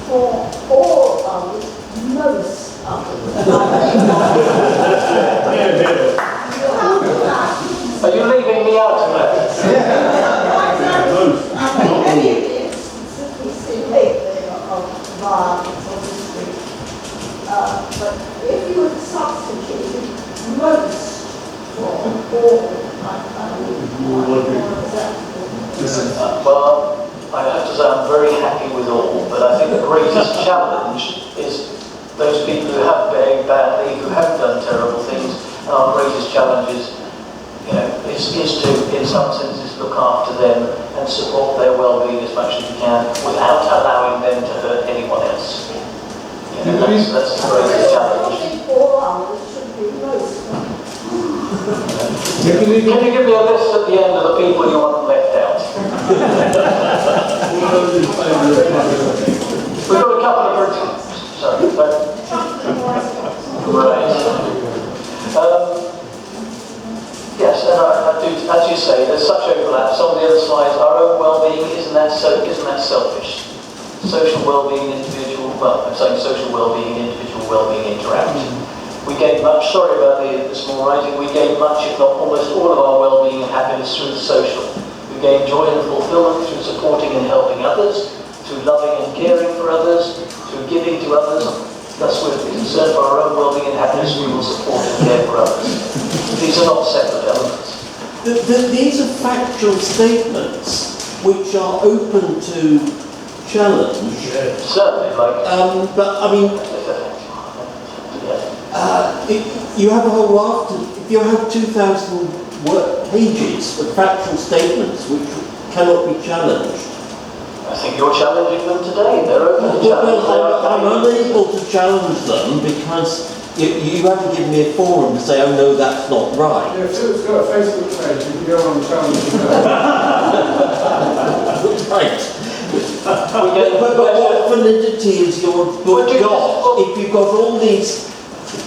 for all others, most others. Are you leaving me out of that? Many of the instances we see lately of violence on the street. But if you would substitute most for all, I would be more acceptable. Well, I have to say I'm very happy with all, but I think the greatest challenge is those people who have behaved badly, who have done terrible things, and our greatest challenge is to, in some senses, look after them and support their well-being as much as we can without allowing them to hurt anyone else. That's the greatest challenge. I think all others should be most others. Can you give me a list at the end of the people you want left out? We've got a couple of... Sorry, right. Yes, and I do, as you say, there's such overlap. Some of the other slides, our own well-being, isn't that selfish? Social well-being, I'm saying social well-being, individual well-being interact. We gain much, sorry about the small writing, we gain much, if not almost all of our well-being and happiness through the social. We gain joy and fulfillment through supporting and helping others, through loving and caring for others, through giving to others. Thus, we're concerned for our own well-being and happiness, we will support and care for others. These are not separate elements. These are factual statements which are open to challenge. Certainly, like... but, I mean, you have a whole raft of, if you have 2,000 pages of factual statements which cannot be challenged. I think you're challenging them today. They're open to challenge. I'm unable to challenge them because you haven't given me a forum to say, oh no, that's not right. Yeah, Philip's got a Facebook page, you can go on and challenge him. Right. But what validity is your book got if you've got all these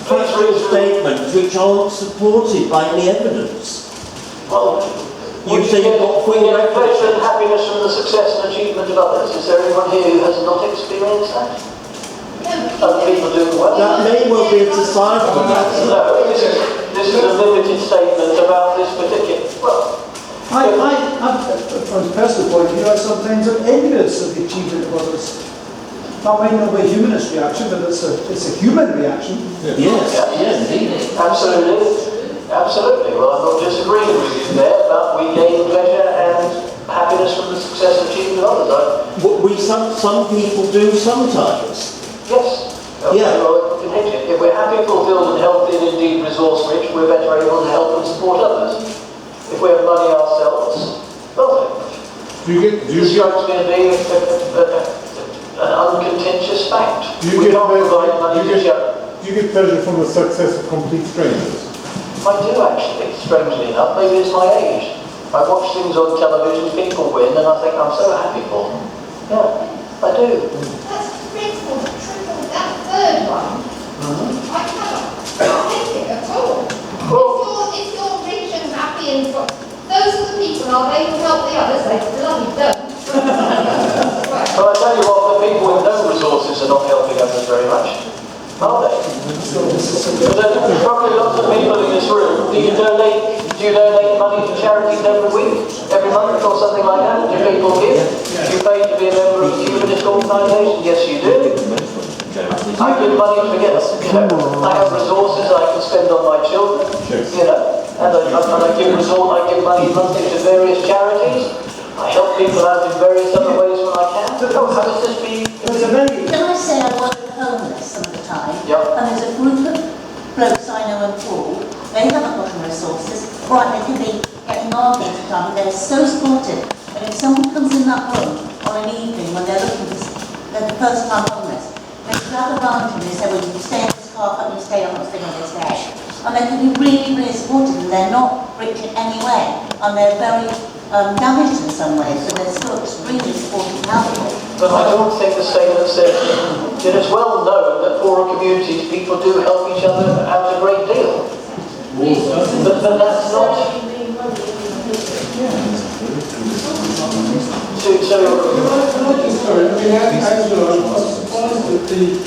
factual statements which aren't supported by any evidence? Well, you say you've got we get pleasure and happiness from the success and achievement of others. Is there anyone here who has not experienced that? Other people doing well? That may well be a societal matter. No, this is a limited statement about this particular... Well, from a personal point of view, I sometimes am envious of the achievement of others. That might not be a humanist reaction, but it's a human reaction. Yes, indeed. Absolutely. Well, I'm not disagreeing with you there, but we gain pleasure and happiness from the success and achievement of others. Some people do sometimes. Yes. Yeah. Well, if we're happy, fulfilled and healthy and indeed resource rich, we're better able to help and support others. If we have money ourselves, well, this strikes me as being an uncontentious fact. We can't provide money to charity. Do you get pleasure from the success of complete strangers? I do actually, strangely enough. Maybe it's my age. I watch things on television, people win, and I think I'm so happy for them. Yeah, I do. That's dreadful, triple, that third one. I cannot take it at all. If you're rich and happy There's probably lots of people in this room. Do you donate money to charities every week, every month or something like that? Do people give? Do you pay to be a member of a humanist organisation? Yes, you do. I give money to get, I have resources I can spend on my children, and I give money monthly to various charities. I help people out in various other ways when I can. How does this be? Can I say I work with homeless some of the time? Yep. And there's a group of blokes I know and Paul, they haven't got the resources. Right, they can be getting argued at the time, they're so supportive. And if someone comes in that room on an evening when they're looking for, they're the first time homeless, they grab around him and they say, well, you stay in this car, but you stay on this thing on this day. And they can be really, really supportive, and they're not rich in any way, and they're very damaged in some ways, but they're still extremely supportive and helpful. But I don't think the statement says it is well known that poorer communities, people do help each other out a great deal. But that's not. Sorry, I mean, Angela, I'm surprised at the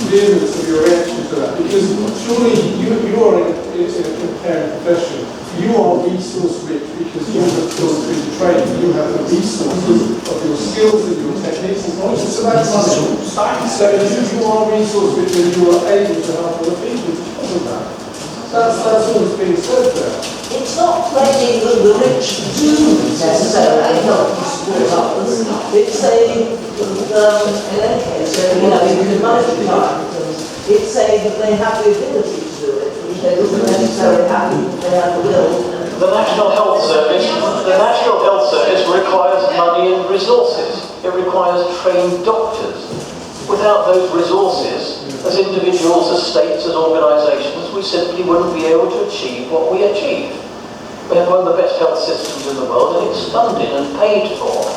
vehemence of your reaction to that, because surely you are in a comparing profession. You are resource rich because you have been trained, you have the resources of your skills and your techniques and knowledge. So that's money. So you are resource rich and you are able to help other people because of that. That's all that's being said there. It's not claiming that the rich do necessarily help to support others. It's saying, in any case, you can monetary time. It's saying that they have the ability to do it, which they wouldn't necessarily have if they had the will. The National Health Service requires money and resources. It requires trained doctors. Without those resources, as individuals, as states, as organisations, we simply wouldn't be able to achieve what we achieve. We have one of the best health systems in the world, and it's funded and paid for.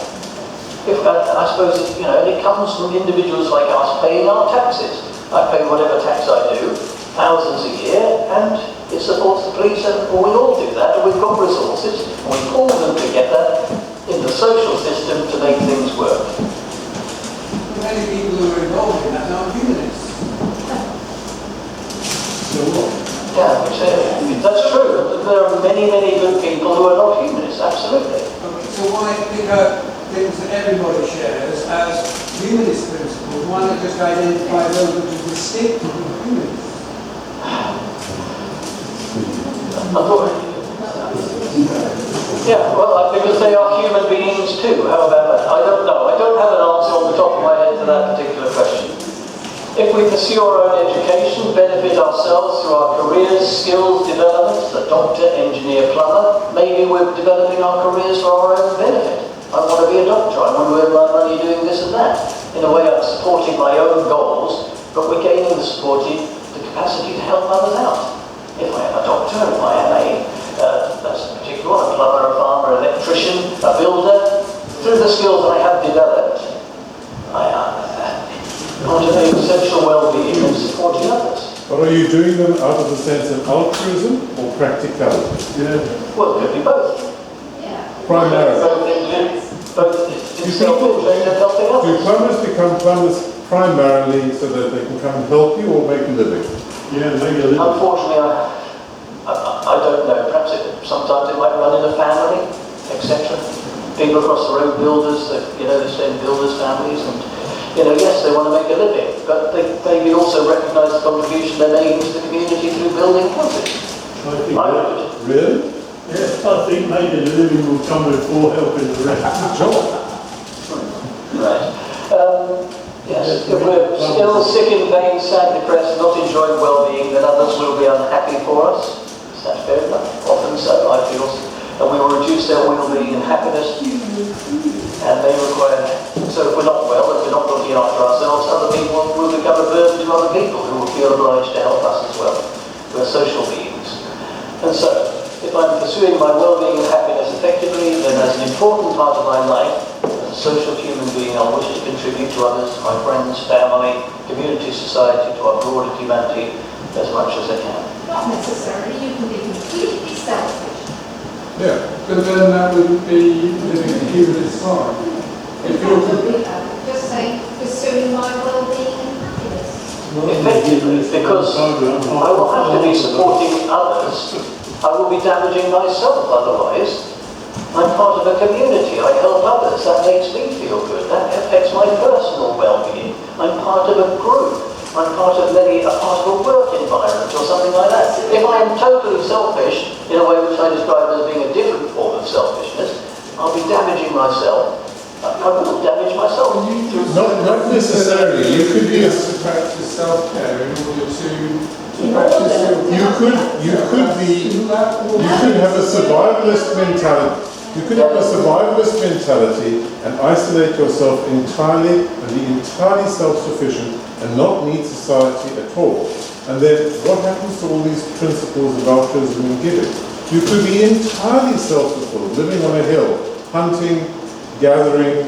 I suppose, and it comes from individuals like us paying our taxes. I pay whatever tax I do, thousands a year, and it supports the police, and we all do that, and we've got resources, and we pull them together in the social system to make things work. Many people who are involved in that are humanists. Yeah, that's true. There are many, many good people who are not humanists, absolutely. Okay, so why pick up things that everybody shares as humanist principles? Why not just identify those which are distinct from humanists? Yeah, well, because they are human beings too. How about that? I don't know. I don't have an answer on the top of my head to that particular question. If we pursue our own education, benefit ourselves through our careers, skills, developments, a doctor, engineer, plumber, maybe we're developing our careers for our own benefit. I want to be a doctor. I want to earn my money doing this and that. In a way, I'm supporting my own goals, but we're gaining the capacity to help others out. If I am a doctor, if I am that's a particular one, a plumber, a farmer, an electrician, a builder, through the skills that I have developed, I want to make social well-being and supporting others. But are you doing them out of the sense of altruism or practicality? Yeah. Well, it could be both. Yeah. Primarily. Both self-interest and helping others. Do plumbers become plumbers primarily so that they can come and help you or make a living? Yeah, make a living. Unfortunately, I don't know. Perhaps sometimes it might run in a family, etc. People across the road, builders, they send builders' families, and yes, they want to make a living, but they also recognise the contribution they're making to the community through building houses. Really? Yes, I think making a living will come before helping the rest. Right. Yes, if we're still sick in pain, sad, depressed, not enjoying well-being, then others will be unhappy for us. Is that fair enough? Often so, I feel. And we will reduce their well-being and happiness. And they require, so if we're not well, if we're not looking after ourselves, other people will become a burden to other people who will feel obliged to help us as well. We're social beings. And so, if I'm pursuing my well-being and happiness effectively, then as an important part of my life, as a social human being, I wish to contribute to others, my friends, family, community, society, to our broader humanity as much as I can. Not necessarily, you can be completely selfish. Yeah. But then that wouldn't be living a humanist life. If you're Just say, pursuing my well-being and happiness. effectively, because I will have to be supporting others. I will be damaging myself otherwise. I'm part of a community, I help others, that makes me feel good, that affects my personal well-being. I'm part of a group, I'm part of a work environment or something like that. If I am totally selfish, in a way which I describe as being a different form of selfishness, I'll be damaging myself. I will damage myself. Not necessarily, you could be a... to practice self-care in order to You could have a survivalist mentality. You could have a survivalist mentality and isolate yourself entirely and be entirely self-sufficient and not need society at all. And then what happens to all these principles of altruism and giving? You could be entirely self-fulfilled, living on a hill, hunting, gathering,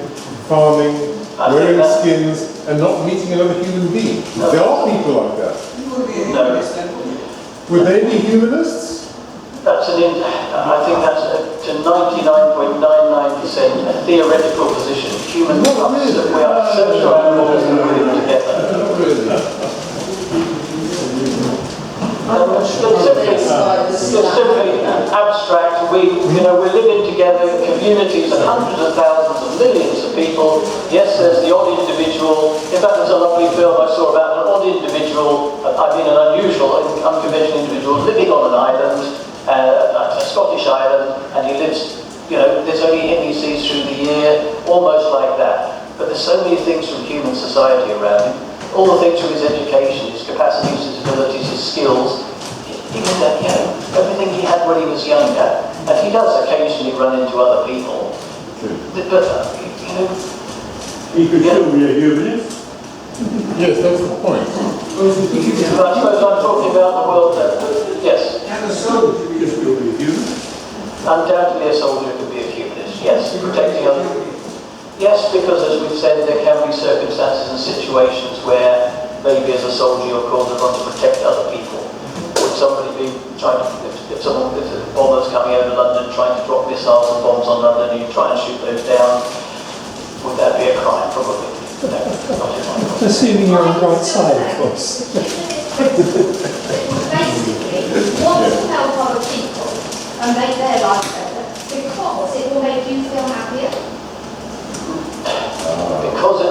farming, wearing skins, and not meeting another human being. There are people like that. You would be a humanist then, wouldn't you? Would they be humanists? I think that's to 99.99% a theoretical position. Human beings, that we are social animals and we're living together. Not really. It's simply abstract. We're living together in communities of hundreds of thousands of millions of people. Yes, there's the odd individual. In fact, there's a lovely film I saw about an odd individual, an unusual, unconventional individual living on an island, a Scottish island, and he lives, there's only him he sees through the year, almost like that. But there's so many things from human society around him. All the things from his education, his capacities, his abilities, his skills. Everything he had when he was younger, and he does occasionally run into other people. But he could still be a humanist. Yes, that's the point. But I suppose I'm talking about the world that, yes. And a soldier Could still be a humanist. Undoubtedly a soldier could be a humanist, yes, protecting others. Yes, because as we've said, there can be circumstances and situations where maybe as a soldier you're called upon to protect other people. Would somebody be trying to, if a bomber's coming over London trying to drop missiles and bombs on London and you try and shoot those down, would that be a crime? Probably. No, not in my mind. Assuming you're on the right side, of course. Basically, want to help other people and make their life better because it will make you feel happier. Because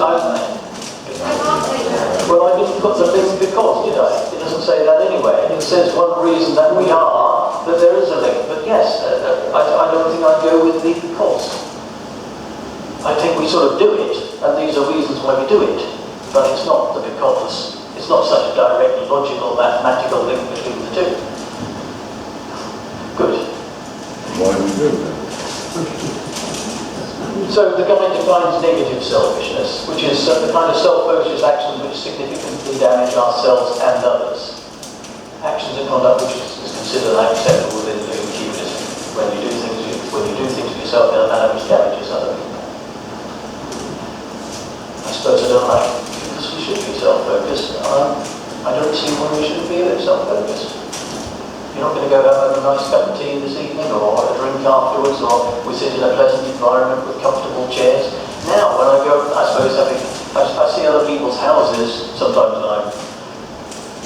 well, I didn't put the link because, did I? It doesn't say that anyway. It says one reason that we are, that there is a link. But yes, I don't think I'd go with the because. I think we sort of do it, and these are reasons why we do it. But it's not the because. It's not such a direct, logical, mathematical link between the two. Good. Why do we do that? So the guy defines negative selfishness, which is the kind of self-focused actions which significantly damage ourselves and others. Actions and conduct which is considered unacceptable within living humanism. When you do things to yourself in a manner which damages other people. I suppose I don't like because we should be self-focused. I don't see why we shouldn't be a bit self-focused. You're not going to go home and have a nice cup of tea this evening or a drink afterwards, or we sit in a pleasant environment with comfortable chairs. Now, when I go, I suppose I see other people's houses sometimes when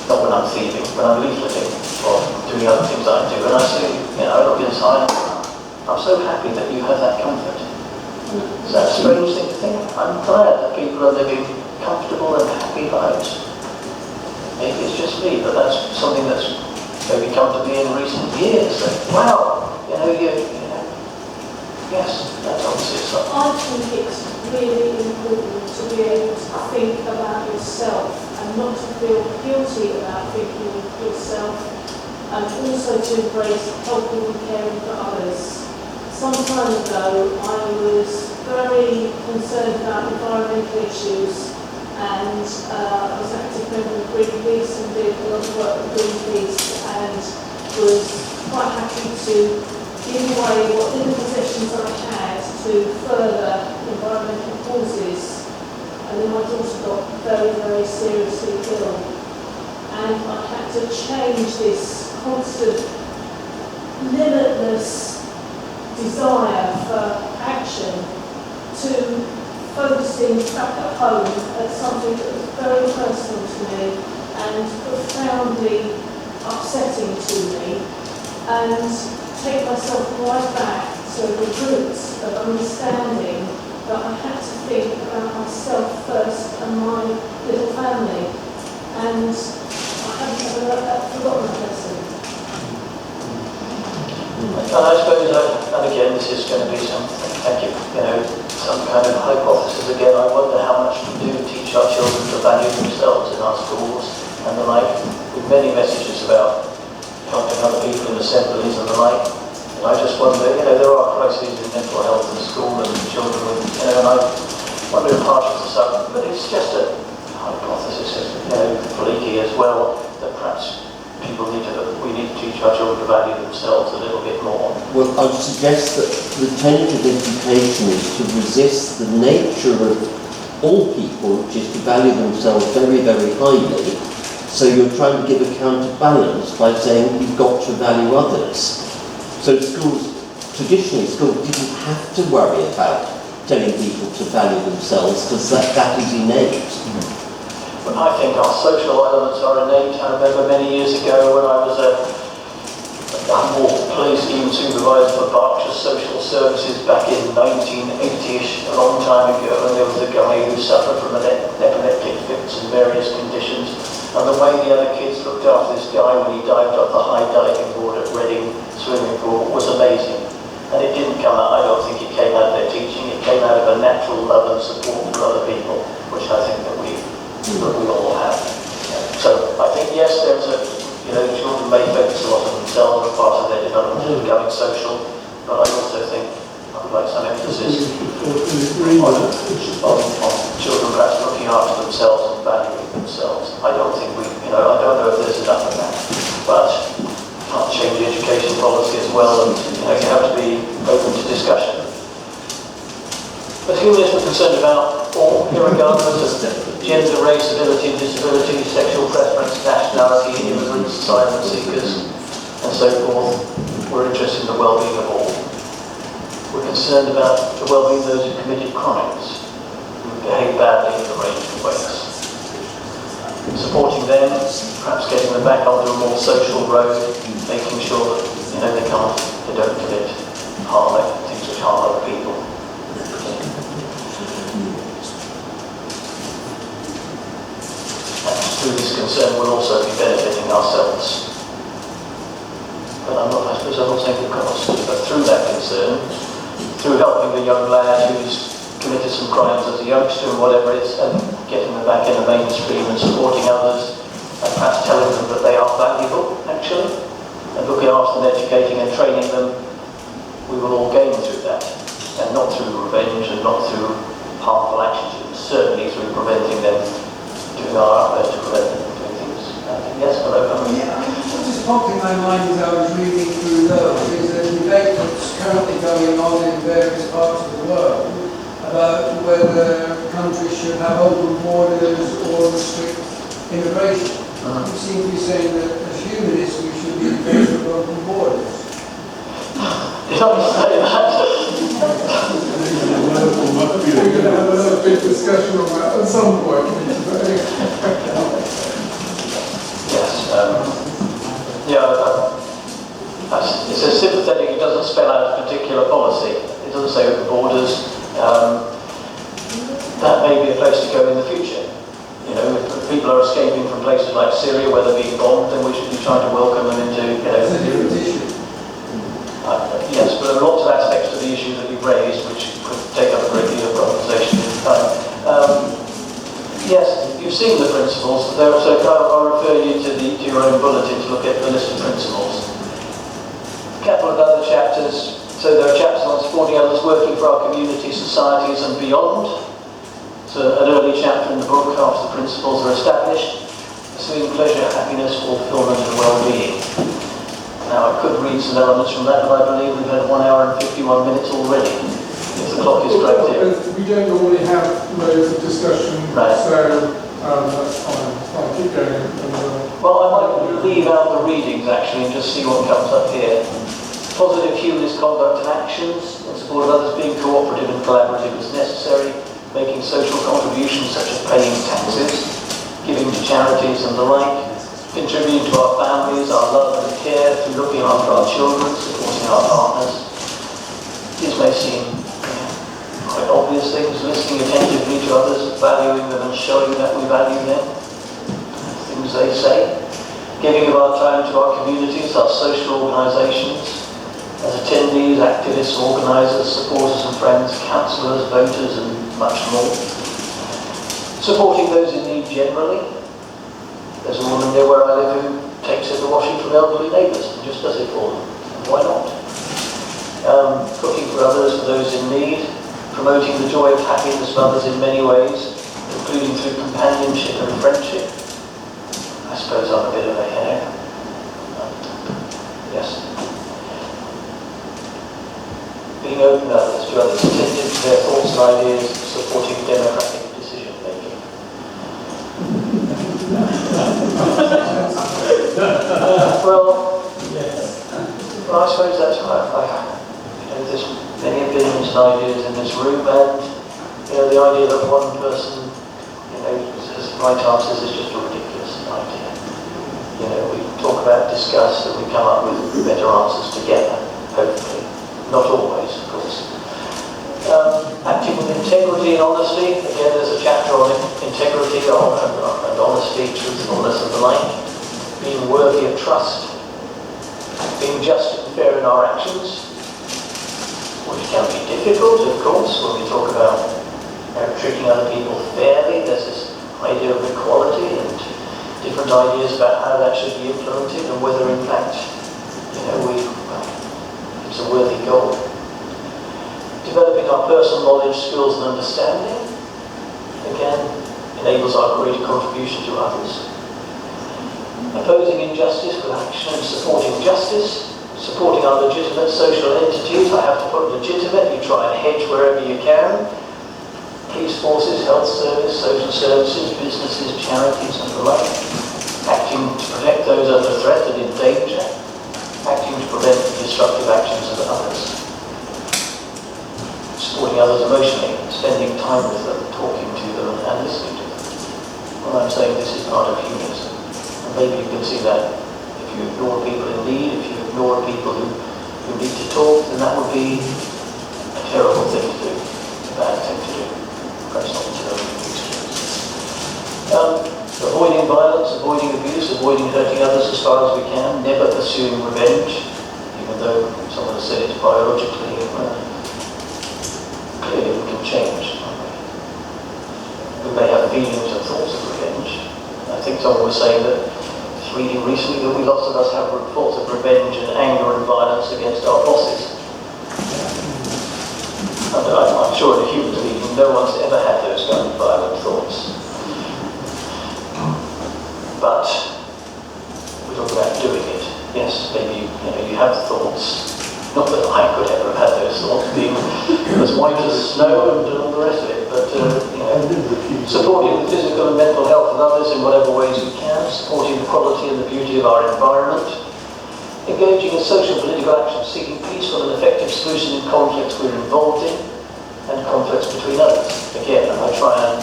not when I'm thieving, when I'm leafleting or doing other things I do, and I see, I look inside and I'm so happy that you have that comfort. Is that a strange thing to think? I'm glad that people are living comfortable and happy lives. Maybe it's just me, but that's something that's maybe come to me in recent years. Wow, yes, that's obviously something. I think it's really important to be able to think about yourself and not to feel guilty about thinking of yourself, and also to embrace helping and caring for others. Some time ago, I was very concerned about environmental issues, and I was an active member of Greenpeace and did a lot of work with Greenpeace, and was quite happy to give away what little possessions I had to further environmental causes. And then my daughter got very, very seriously ill, and I had to change this constant, limitless desire for action to focusing back at home at something that was very personal to me, and profoundly upsetting to me, and take myself right back to the roots of understanding that I had to think about myself first and my little family, and I haven't ever forgotten that lesson. And I suppose, and again, this is going to be some, thank you, some kind of hypothesis again. I wonder how much we do teach our children to value themselves in our schools and the like, with many messages about helping other people in assemblies and the like. And I just wonder, there are crises in mental health in school and children with, and I wonder if part of the subject, but it's just a hypothesis, fleeky as well, that perhaps we need to teach our children to value themselves a little bit more. Well, I would suggest that the tenet of education is to resist the nature of all people, which is to value themselves very, very highly. So you're trying to give a counterbalance by saying you've got to value others. So traditionally schools didn't have to worry about telling people to value themselves because that is innate. But I think our social elements are innate. I remember many years ago when I was a more police scheme supervisor for Berkshire Social Services back in 1980-ish, a long time ago, and there was a guy who suffered from epileptic fits and various conditions, and the way the other kids looked after this guy when he dived up the high diving board at Reading swimming pool was amazing. And it didn't come out, I don't think it came out of their teaching, it came out of a natural love and support for other people, which I think that we all have. So I think yes, there's children may focus a lot on themselves as part of their development and becoming social, but I also think I would like some emphasis on children perhaps looking after themselves and valuing themselves. I don't think I don't know if there's enough of that, but can't change the education policy as well, and you have to be open to discussion. But humanists are concerned about all, irregardless of gender, race, ability, disability, sexual preference, nationality, immigrants, asylum seekers, and so forth. We're interested in the well-being of all. We're concerned about the well-being of those who committed crimes, who behave badly in a range of ways. Supporting them, perhaps getting them back onto a more social road, making sure that they don't commit harm, things which harm other people. Through this concern, we'll also be benefiting ourselves. But I suppose I'm not saying the cost, but through that concern, through helping the young lad who's committed some crimes as a youngster and whatever it is, and getting them back in the mainstream and supporting others, and perhaps telling them that they are valuable, actually, and looking after them, educating and training them, we will all gain through that. And not through revenge and not through harmful actions, certainly through preventing them, doing our utmost to prevent them doing things. Yes, hello. What just popped in my mind as I was reading through those is a debate that's currently going on in various parts of the world about whether countries should have open borders or restrict immigration. You seem to be saying that as humanists we should be in favour of open borders. Did I say that? We're going to have a big discussion on that at some point. Yes, it says sympathetic, it doesn't spell out a particular policy. It doesn't say open borders. That may be a place to go in the future. If people are escaping from places like Syria where they're being bombed, then we should be trying to welcome them into, That's a different issue. Yes, but there are lots of aspects to the issue that you've raised which could take up a great deal of conversation in time. Yes, you've seen the principles, so I'll refer you to your own bulletin to look at the list of principles. A couple of other chapters, so there are chapters on supporting others, working for our community, societies and beyond. So an early chapter in the book after the principles are established, pursuing pleasure, happiness, fulfillment and well-being. Now, I could read some elements from that, but I believe we've had 1 hour and 51 minutes already, if the clock is correct here. We don't normally have loads of discussion, right. So that's fine. I'll keep going. Well, I might leave out the readings, actually, and just see what comes up here. Positive humanist conduct and actions, in support of others, being cooperative and collaborative as necessary, making social contributions such as paying taxes, giving to charities and the like, contributing to our families, our love and care through looking after our children, supporting our partners. These may seem quite obvious things, listening attentively to others, valuing them and showing that we value them, things they say, giving of our time to our communities, our social organisations, as attendees, activists, organisers, supporters and friends, counsellors, voters and much more. Supporting those in need generally. There's a woman near where I live who takes in the washing from elderly neighbours and just does it for them. And why not? Cooking for others, for those in need, promoting the joy of happiness of others in many ways, including through companionship and friendship. I suppose I'm a bit of a hare. Yes. Being open to others, attentive to their thoughts and ideas, supporting democratic decision making. Well, I suppose that's there's many opinions and ideas in this room, and the idea that one person, as right answers is just a ridiculous idea. We talk about, discuss, and we come up with better answers together, hopefully. Not always, of course. Acting with integrity and honesty. Again, there's a chapter on integrity and honesty, truthfulness and the like. Being worthy of trust. Being just and fair in our actions, which can be difficult, of course, when we talk about treating other people fairly. There's this idea of equality and different ideas about how that should be implemented and whether, in fact, it's a worthy goal. Developing our personal knowledge, skills and understanding, again, enables our greater contribution to others. Opposing injustice with action and supporting justice, supporting our legitimate social entities. I have to put legitimate, you try and hedge wherever you can. Police forces, health service, social services, businesses, charities and the like. Acting to protect those under threat and in danger. Acting to prevent the destructive actions of others. Supporting others emotionally, spending time with them, talking to them and listening to them. Well, I'm saying this is part of humanism. And maybe you can see that if you ignore people in need, if you ignore people who need to talk, then that would be a terrible thing to do, a bad thing to do. Perhaps not a terrible experience. Avoiding violence, avoiding abuse, avoiding hurting others as far as we can, never pursuing revenge, even though someone has said it's biologically clearly we can change. We may have feelings and thoughts of revenge. I think someone was saying that, reading recently, that we lots of us have thoughts of revenge and anger and violence against our bosses. And I'm sure in a human being, no one's ever had those kind of violent thoughts. But we talk about doing it. Yes, maybe you have thoughts. Not that I could ever have had those thoughts, being as white as snow and all the rest of it. But supporting the physical and mental health of others in whatever ways we can, supporting the quality and the beauty of our environment, engaging in social political action, seeking peaceful and effective solution in conflicts we're involved in, and conflicts between others. Again, I try and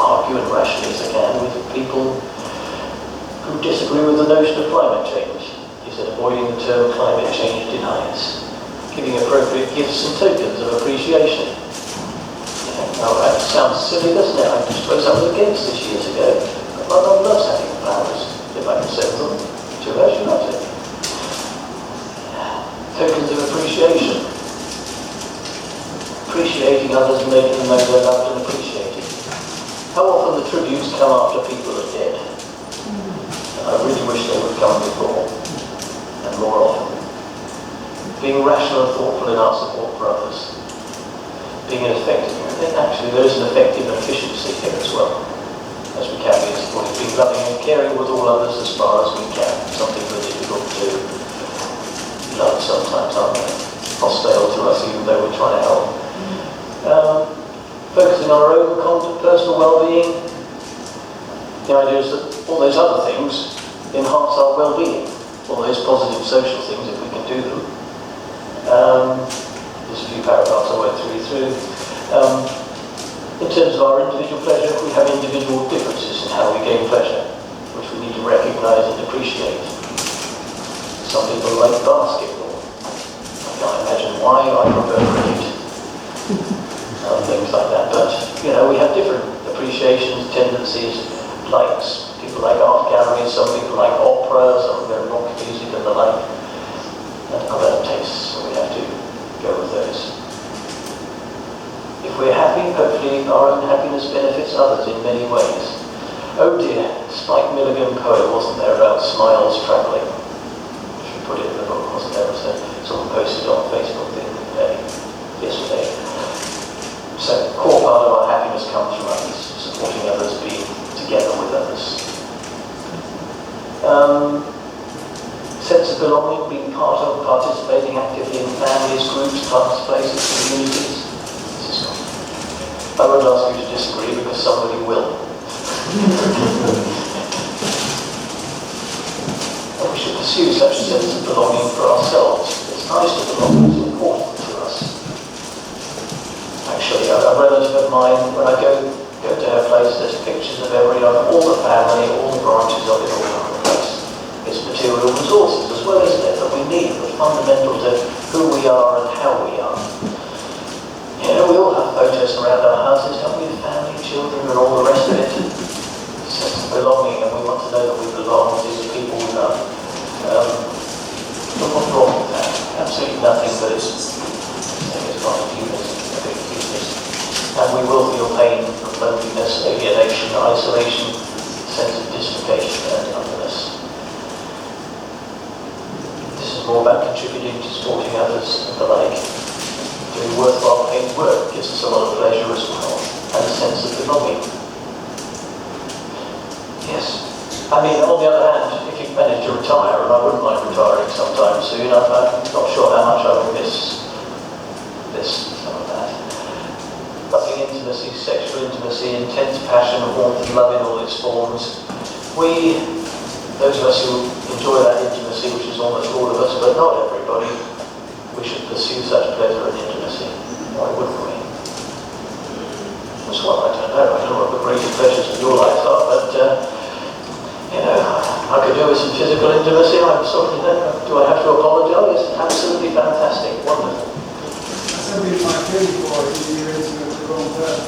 argue as rationally as I can with people who disagree with the notion of climate change. He said avoiding the term climate change deniers, giving appropriate gifts and tokens of appreciation. Now that sounds silly, doesn't it? I suppose I was against this years ago, but my mum loves having flowers, if I can send them to her, she loves it. Tokens of appreciation. Appreciating others and making them know they're loved and appreciated. How often the tributes come after people are dead? I really wish they would come before, and more often. Being rational and thoughtful in our support for others. Being effective. Actually, there is an effective and efficiency here as well, as we can be supporting. Being loving and caring with all others as far as we can. Something we're difficult to love sometimes, aren't they? Hostile to us, even though we're trying to help. Focusing on our own personal well-being. The idea is that all those other things enhance our well-being. All those positive social things, if we can do them. There's a few paragraphs I went through. In terms of our individual pleasure, we have individual differences in how we gain pleasure, which we need to recognise and appreciate. Some people like basketball. I can't imagine why. I prefer cricket. Things like that. But, you know, we have different appreciations, tendencies, likes. People like art galleries, some people like opera, some very rock music and the like. And other tastes, so we have to go with those. If we're happy, hopefully our own happiness benefits others in many ways. Oh dear, Spike Milligan poem, wasn't there, about smiles travelling? I should put it in the book, wasn't there? So someone posted on Facebook the other day, yesterday. So, core part of our happiness comes from others, supporting others, being together with others. Sense of belonging, being part of, participating actively in families, groups, clubs, places, communities. I won't ask you to disagree because somebody will. And we should pursue such a sense of belonging for ourselves. It's nice to belong, it's important to us. Actually, a relative of mine, when I go to her place, there's pictures of all the family, all the branches of it all over the place. It's material resources as well, isn't it, that we need, that's fundamental to who we are and how we are. You know, we all have photos around our houses, don't we, with family, children and all the rest of it. Sense of belonging, and we want to know that we belong to the people we love. What's wrong with that? Absolutely nothing, but it's part of humanism, a big humanism. And we will feel pain from loneliness, alienation, isolation, sense of dislocation and otherness. This is more about contributing to supporting others and the like. Doing worthwhile paid work gives us a lot of pleasure as well, and a sense of belonging. Yes. I mean, on the other hand, if you manage to retire, and I wouldn't mind retiring sometime soon, I'm not sure how much I will miss some of that. Loving intimacy, sexual intimacy, intense passion, warmth and love in all its forms. Those of us who enjoy that intimacy, which is almost all of us, but not everybody, we should pursue such pleasure and intimacy. Why wouldn't we? That's what I don't know. I don't know what the greatest pleasures of your life are, but you know, I could do with some physical intimacy. I'm sorry, do I have to apologise? Absolutely fantastic, wonderful. Somebody might kill you for it if you're intimate with the wrong person.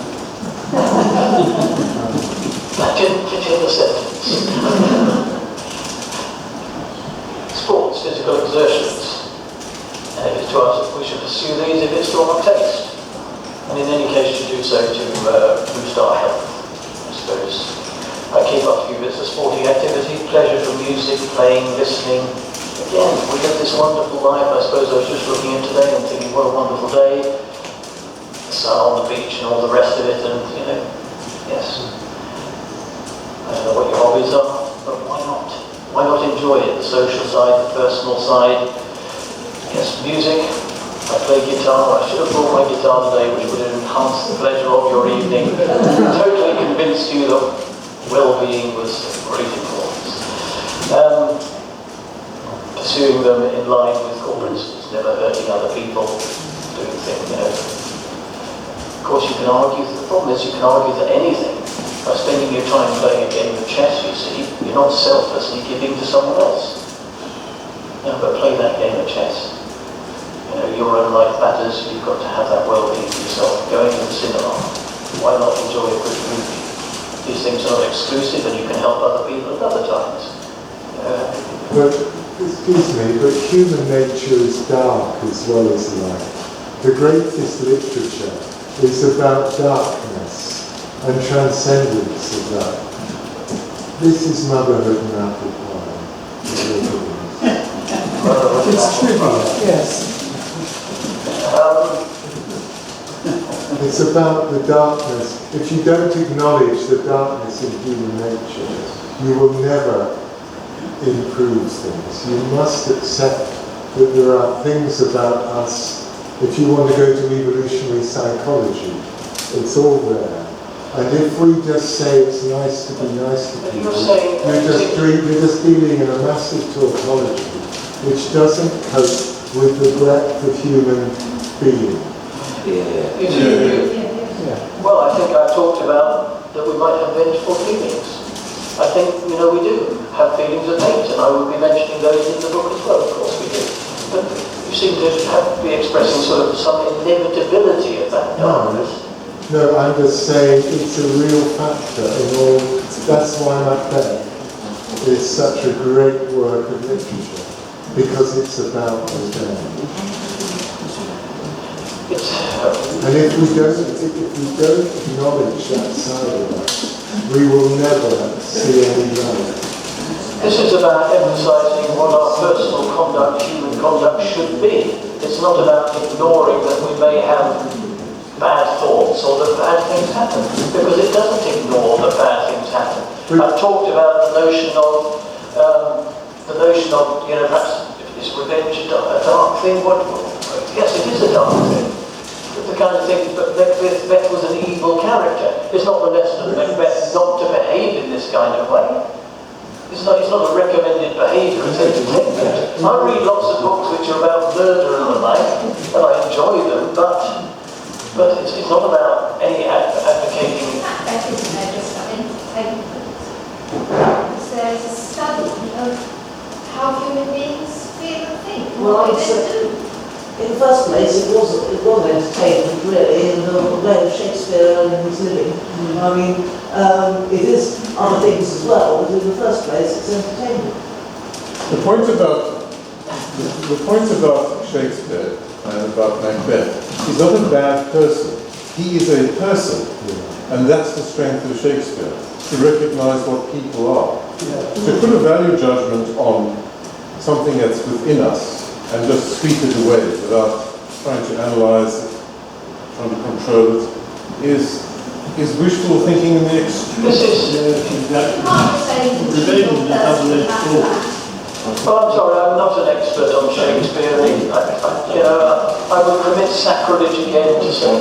I didn't fit in the sentence. Sports, physical exertions. And if it's to us, we should pursue these if it's to our taste. And in any case, you do so to boost our health, I suppose. I keep up a few bits of sporting activity, pleasure from music, playing, listening. Again, we live this wonderful life. I suppose I was just looking in today and thinking, what a wonderful day. The sun on the beach and all the rest of it, and, you know, yes. I don't know what your hobbies are, but why not? Why not enjoy it? The social side, the personal side. Yes, music. I play guitar. I should have brought my guitar today, which would have enhanced the pleasure of your evening. Totally convinced you that well-being was great importance. Pursuing them in line with core principles, never hurting other people, doing things, you know. Of course, you can argue, the problem is you can argue for anything. By spending your time playing a game of chess, you see, you're not selflessly giving to someone else. No, but play that game of chess. You know, your own life matters, you've got to have that well-being for yourself. Going to the cinema, why not enjoy a good movie? These things are not exclusive and you can help other people at other times. But, excuse me, but human nature is dark as well as light. The greatest literature is about darkness and transcendence of that. This is motherhood and apple pie. It's trivial, yes. It's about the darkness. If you don't acknowledge the darkness in human nature, you will never improve things. You must accept that there are things about us. If you want to go to evolutionary psychology, it's all there. And if we just say it's nice to be nice to people, you're just dealing in a massive tautology which doesn't cope with the breadth of human being. Yeah. Well, I think I talked about that we might have vengeful feelings. I think, we do have feelings of hate, and I will be mentioning those in the book as well, of course we do. But you seem to be expressing sort of some inevitability of that darkness. No, I'm just saying it's a real factor in all. That's why Macbeth is such a great work of literature, because it's about revenge. And if we don't acknowledge that side of us, we will never see any light. This is about emphasising what our personal conduct, human conduct, should be. It's not about ignoring that we may have bad thoughts or that bad things happen, because it doesn't ignore that bad things happen. I've talked about the notion of, perhaps is revenge a dark thing? Yes, it is a dark thing. The kind of thing, but Macbeth was an evil character. It's not the lesson of Macbeth not to behave in this kind of way. It's not a recommended behaviour, it's entertainment. I read lots of books which are about murder and the like, and I enjoy them, but it's not about any advocating. That isn't just entertainment. There's a study of how human beings feel and think, what they do. In the first place, it was entertainment, really, in the way of Shakespeare earning his living. I mean, it is other things as well, but in the first place, it's entertainment. The point about Shakespeare and about Macbeth, he's not a bad person. He is a person, and that's the strength of Shakespeare, to recognise what people are. To put a value judgment on something that's within us and just sweep it away without trying to analyse it, trying to control it, is wishful thinking in the extreme. Well, I'm sorry, I'm not an expert on Shakespeare. I would commit sacrilege again to say,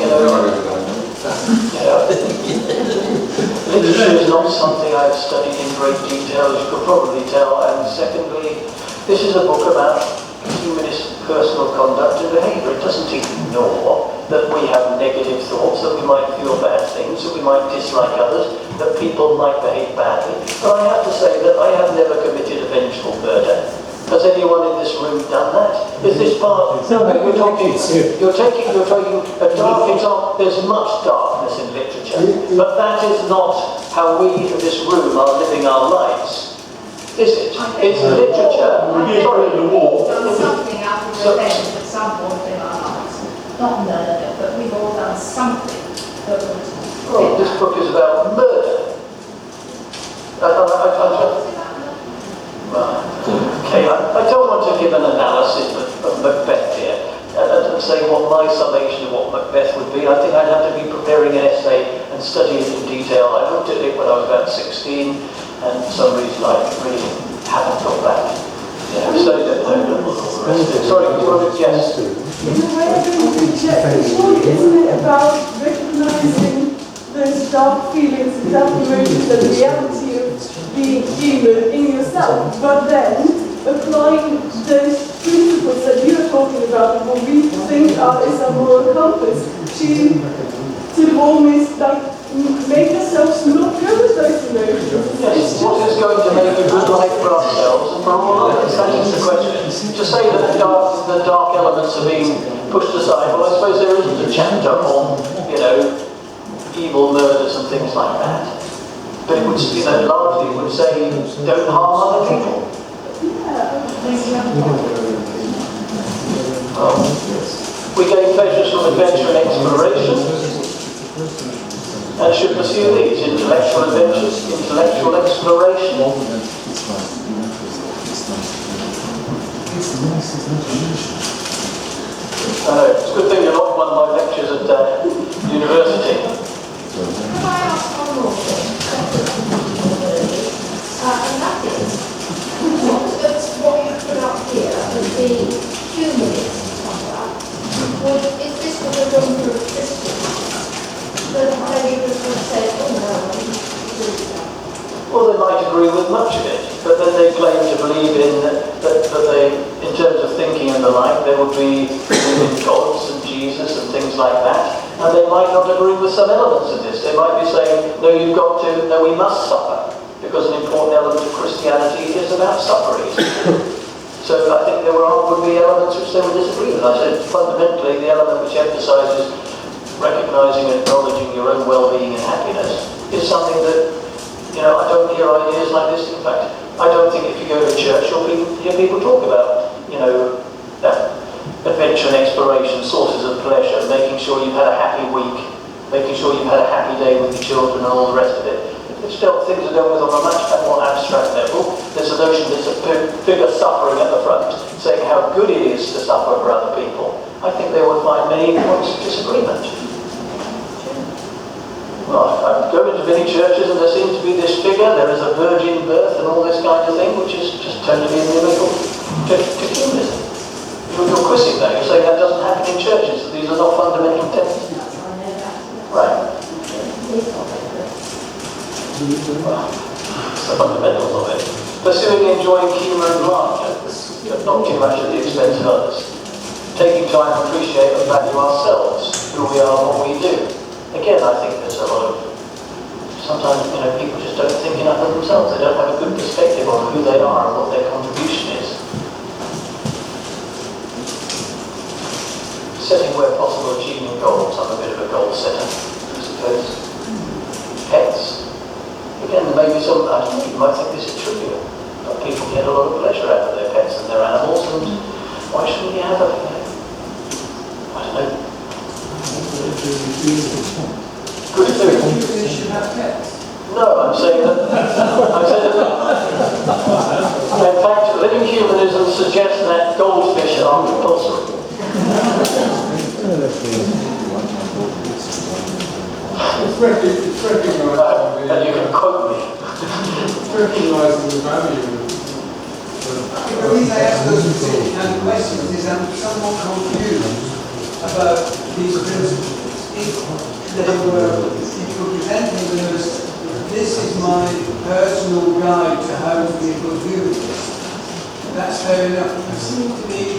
literature is not something I've studied in great detail, as you could probably tell. And secondly, this is a book about humanist personal conduct and behaviour. It doesn't ignore that we have negative thoughts, that we might feel bad things, that we might dislike others, that people might behave badly. But I have to say that I have never committed a vengeful murder. Has anyone in this room done that? Is this part? No, you're taking a dark example. There's much darkness in literature, but that is not how we in this room are living our lives. Is it? It's literature. Done something out of revenge at some point in our lives. Not murder, but we've all done something that was. Well, this book is about murder. Okay, I don't want to give an analysis of Macbeth here and say what my summation of what Macbeth would be. I think I'd have to be preparing an essay and studying it in detail. I looked at it when I was about 16, and for some reason I really haven't got back. Sorry, do you want to yes? In a way, I think isn't it about recognizing those dark feelings and dark emotions and the reality of being human in yourself, but then applying those principles that you're talking about, what we think is our moral compass, to sort of almost like make ourselves not go with those emotions. Yes, what is going to make a good life for ourselves and for all others? That is the question. To say that the dark elements are being pushed aside, well, I suppose there isn't a chapter on, evil murders and things like that. But it would, largely it would say, don't harm other people. We gain pleasures from adventure and exploration, and should pursue these: intellectual adventures, intellectual exploration. It's a good thing you're not one of my lectures at university. Can I ask one more thing? And that is, what you put up here as the humanist conduct, if this was a room for Christians, then they would have said, oh no, I didn't do that. Well, they might agree with much of it, but then they claim to believe in that they, in terms of thinking and the like, they would be in gods and Jesus and things like that, and they might not agree with some elements of this. They might be saying, no, you've got to, no, we must suffer, because an important element of Christianity is about suffering. So I think there would be elements which they would disagree with. I said, fundamentally, the element which emphasises recognising and acknowledging your own well-being and happiness is something that, I don't hear ideas like this. In fact, I don't think if you go to church, you'll hear people talk about, that adventure and exploration, sources of pleasure, making sure you've had a happy week, making sure you've had a happy day with your children and all the rest of it. It's still things are dealt with on a much more abstract level. There's a notion there's a figure suffering at the front, saying how good it is to suffer for other people. I think they would find many points of disagreement. Well, I've gone into many churches and there seems to be this figure, there is a virgin birth and all this kind of thing, which is just totally inimical to humanism. You're quizzing that, you're saying that doesn't happen in churches, that these are not fundamental tenets. Right. Well, it's the fundamentals of it. Pursuing and enjoying humour and laughter, but not too much at the expense of others. Taking time to appreciate and value ourselves, who we are and what we do. Again, I think there's a lot of, sometimes, people just don't think enough of themselves. They don't have a good perspective on who they are and what their contribution is. Setting where possible, achieving goals. I'm a bit of a goal setter, I suppose. Pets. Again, there may be some, I don't know, you might think this is trivial, but people get a lot of pleasure out of their pets and their animals, and why shouldn't you have a, I don't know. Good food. You should have pets. No, I'm saying that, in fact, Living Humanism suggests that goldfish are compulsory. It's recognising and you can quote me. recognising the value of The reason I ask those specific kind of questions is I'm somewhat confused about these principles. If you were presenting them as, this is my personal guide to how to be a good humanist, that's fair enough. You seem to be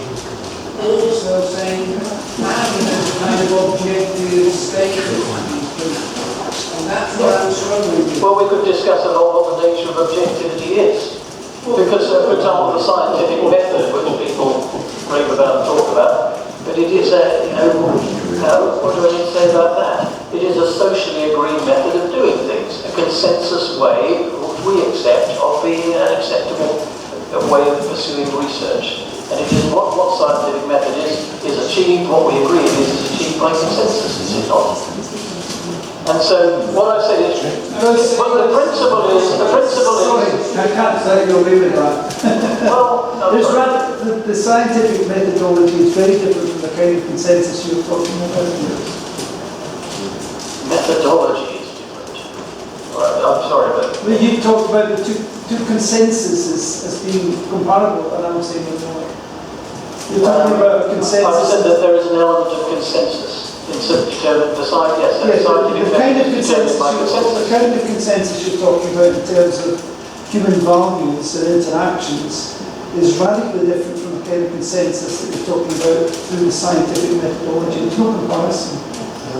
also saying having a kind of objective status on these principles. And that's what I'm struggling with. Well, we could discuss about what the nature of objectivity is. Because, for example, the scientific method, which people rave about and talk about, but it is a, what do I need to say about that? It is a socially agreed method of doing things, a consensus way, which we accept, of being an acceptable way of pursuing research. And it is what scientific method is achieved, what we agree is achieved by consensus, is it not? And so, what I say is, well, the principle is... Sorry, I can't say you agree with that. Well, the scientific methodology is very different from the kind of consensus you're talking about. Methodology is different. Right, I'm sorry, but... Well, you talked about the two consensuses as being comparable, and I'm saying no. You're talking about a consensus... I said that there is an element of consensus. The kind of consensus you're talking about in terms of human values and interactions is radically different from the kind of consensus that you're talking about through the scientific methodology. There's no comparison.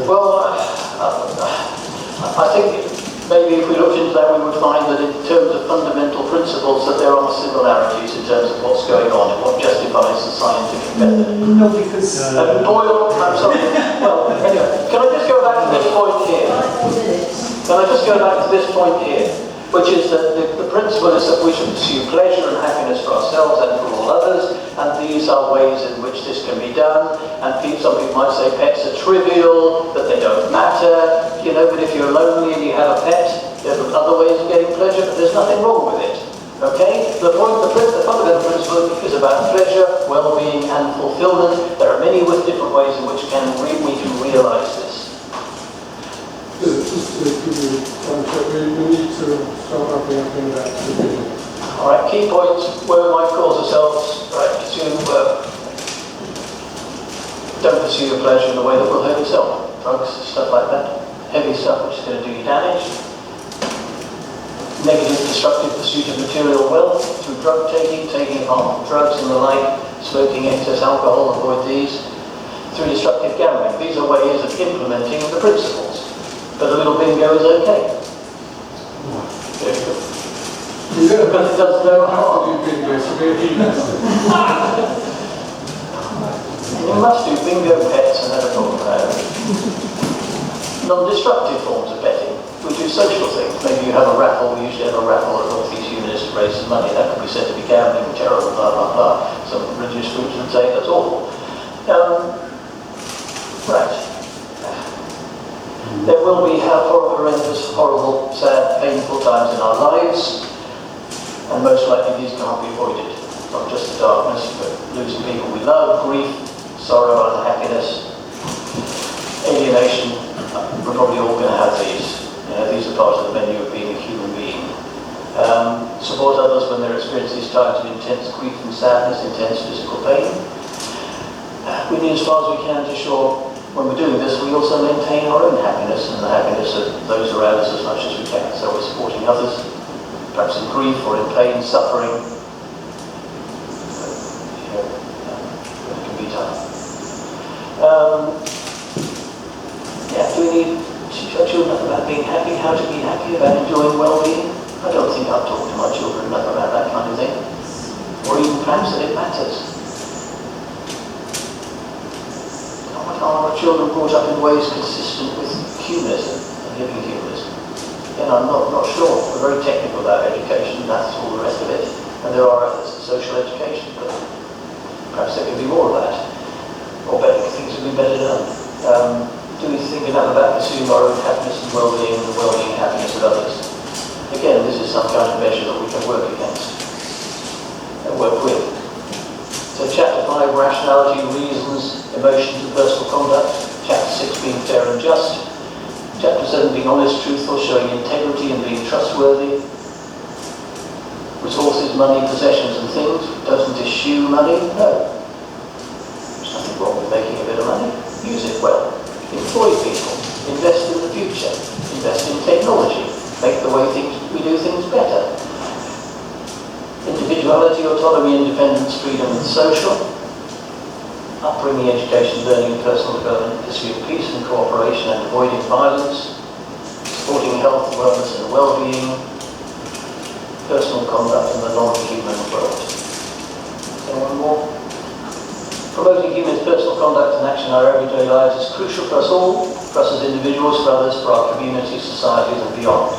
Well, I think maybe if we looked into that, we would find that in terms of fundamental principles that there are similarities in terms of what's going on and what justifies the scientific method. No, because... Boyle, I'm sorry. Well, anyway, can I just go back to this point here? Can I just go back to this point here? Which is that the principle is that we should pursue pleasure and happiness for ourselves and for all others, and these are ways in which this can be done. And some people might say pets are trivial, that they don't matter, but if you're lonely and you have a pet, there are other ways of getting pleasure, but there's nothing wrong with it. Okay? The fundamental principle is about pleasure, well-being, and fulfillment. There are many different ways in which we can realise this. Just to give you one check, we need to start wrapping up in that division. Alright, key points where we might cause ourselves, don't pursue your pleasure in a way that will hurt yourself. Drugs, stuff like that. Heavy stuff which is going to do you damage. Negative, destructive pursuit of material wealth through drug taking harmful drugs and the like, smoking, excess alcohol, avoid these. through destructive gambling. These are ways of implementing the principles. But a little bingo is okay. Because it does no harm. You must do bingo pets and have a talk about it. Non-destructive forms of betting. We do social things. Maybe you have a raffle. We usually have a raffle at North East Humanists to raise some money. That could be said to be gambling, terrible, blah, blah, blah. Some religious groups would say that's awful. Right. There will be horrendous, horrible, sad, painful times in our lives, and most likely these can't be avoided. Not just the darkness, but losing people we love, grief, sorrow, unhappiness, alienation. We're probably all going to have these. These are part of the menu of being a human being. Support others when they're experiencing these times of intense grief and sadness, intense physical pain. We need, as far as we can, to ensure when we're doing this, we also maintain our own happiness and the happiness of those around us as much as we can. So we're supporting others, perhaps in grief or in pain, suffering. It can be tough. Do we need to teach our children about being happy, how to be happy, about enjoying well-being? I don't think I've talked to my children enough about that kind of thing. Or even perhaps that it matters. Are our children brought up in ways consistent with humanism and living humanism? Again, I'm not sure. We're very technical about education, maths, all the rest of it. And there are efforts in social education, but perhaps there could be more of that. Or better, things would be better done. Do we think enough about pursuing our own happiness and well-being and the well-being and happiness of others? Again, this is some kind of measure that we can work against and work with. So chapter 5, rationality, reasons, emotions and personal conduct. Chapter 6, being fair and just. Chapter 7, being honest, truthful, showing integrity and being trustworthy. Resources, money, possessions and things. Doesn't eschew money? No. There's nothing wrong with making a bit of money. Use it well. Employ people. Invest in the future. Invest in technology. Make the way we do things better. Individuality, autonomy, independence, freedom and social. Upbringing, education, learning and personal development, pursuing peace and cooperation and avoiding violence. Supporting health, wellness and well-being. Personal conduct in the non-human world. Anyone more? Promoting human personal conduct and action in our everyday lives is crucial for us all, for us as individuals, for others, for our communities, societies and beyond.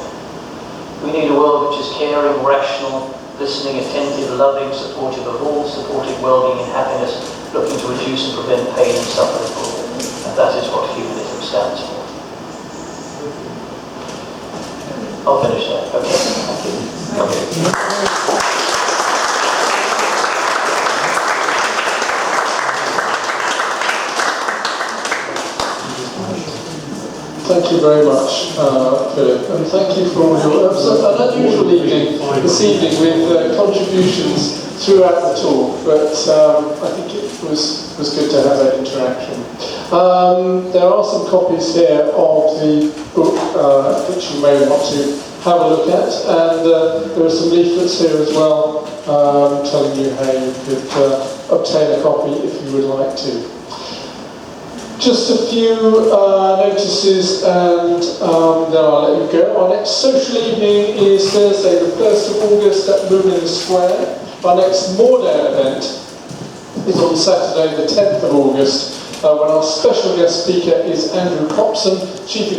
We need a world which is caring, rational, listening, attentive, loving, supportive of all, supporting well-being and happiness, looking to reduce and prevent pain and suffering for all. And that is what humanism stands for. I'll finish there. Okay. Thank you. Thank you very much, Philip, and thank you for all your an unusual evening this evening with contributions throughout the talk, but I think it was good to have that interaction. There are some copies here of the book which you may want to have a look at, and there are some leaflets here as well telling you how you could obtain a copy if you would like to. Just a few notices and then I'll let you go. Our next social evening is Thursday the 1st of August at Bournemouth Square. Our next Mordown event is on Saturday the 10th of August when our special guest speaker is Andrew Copson, Chief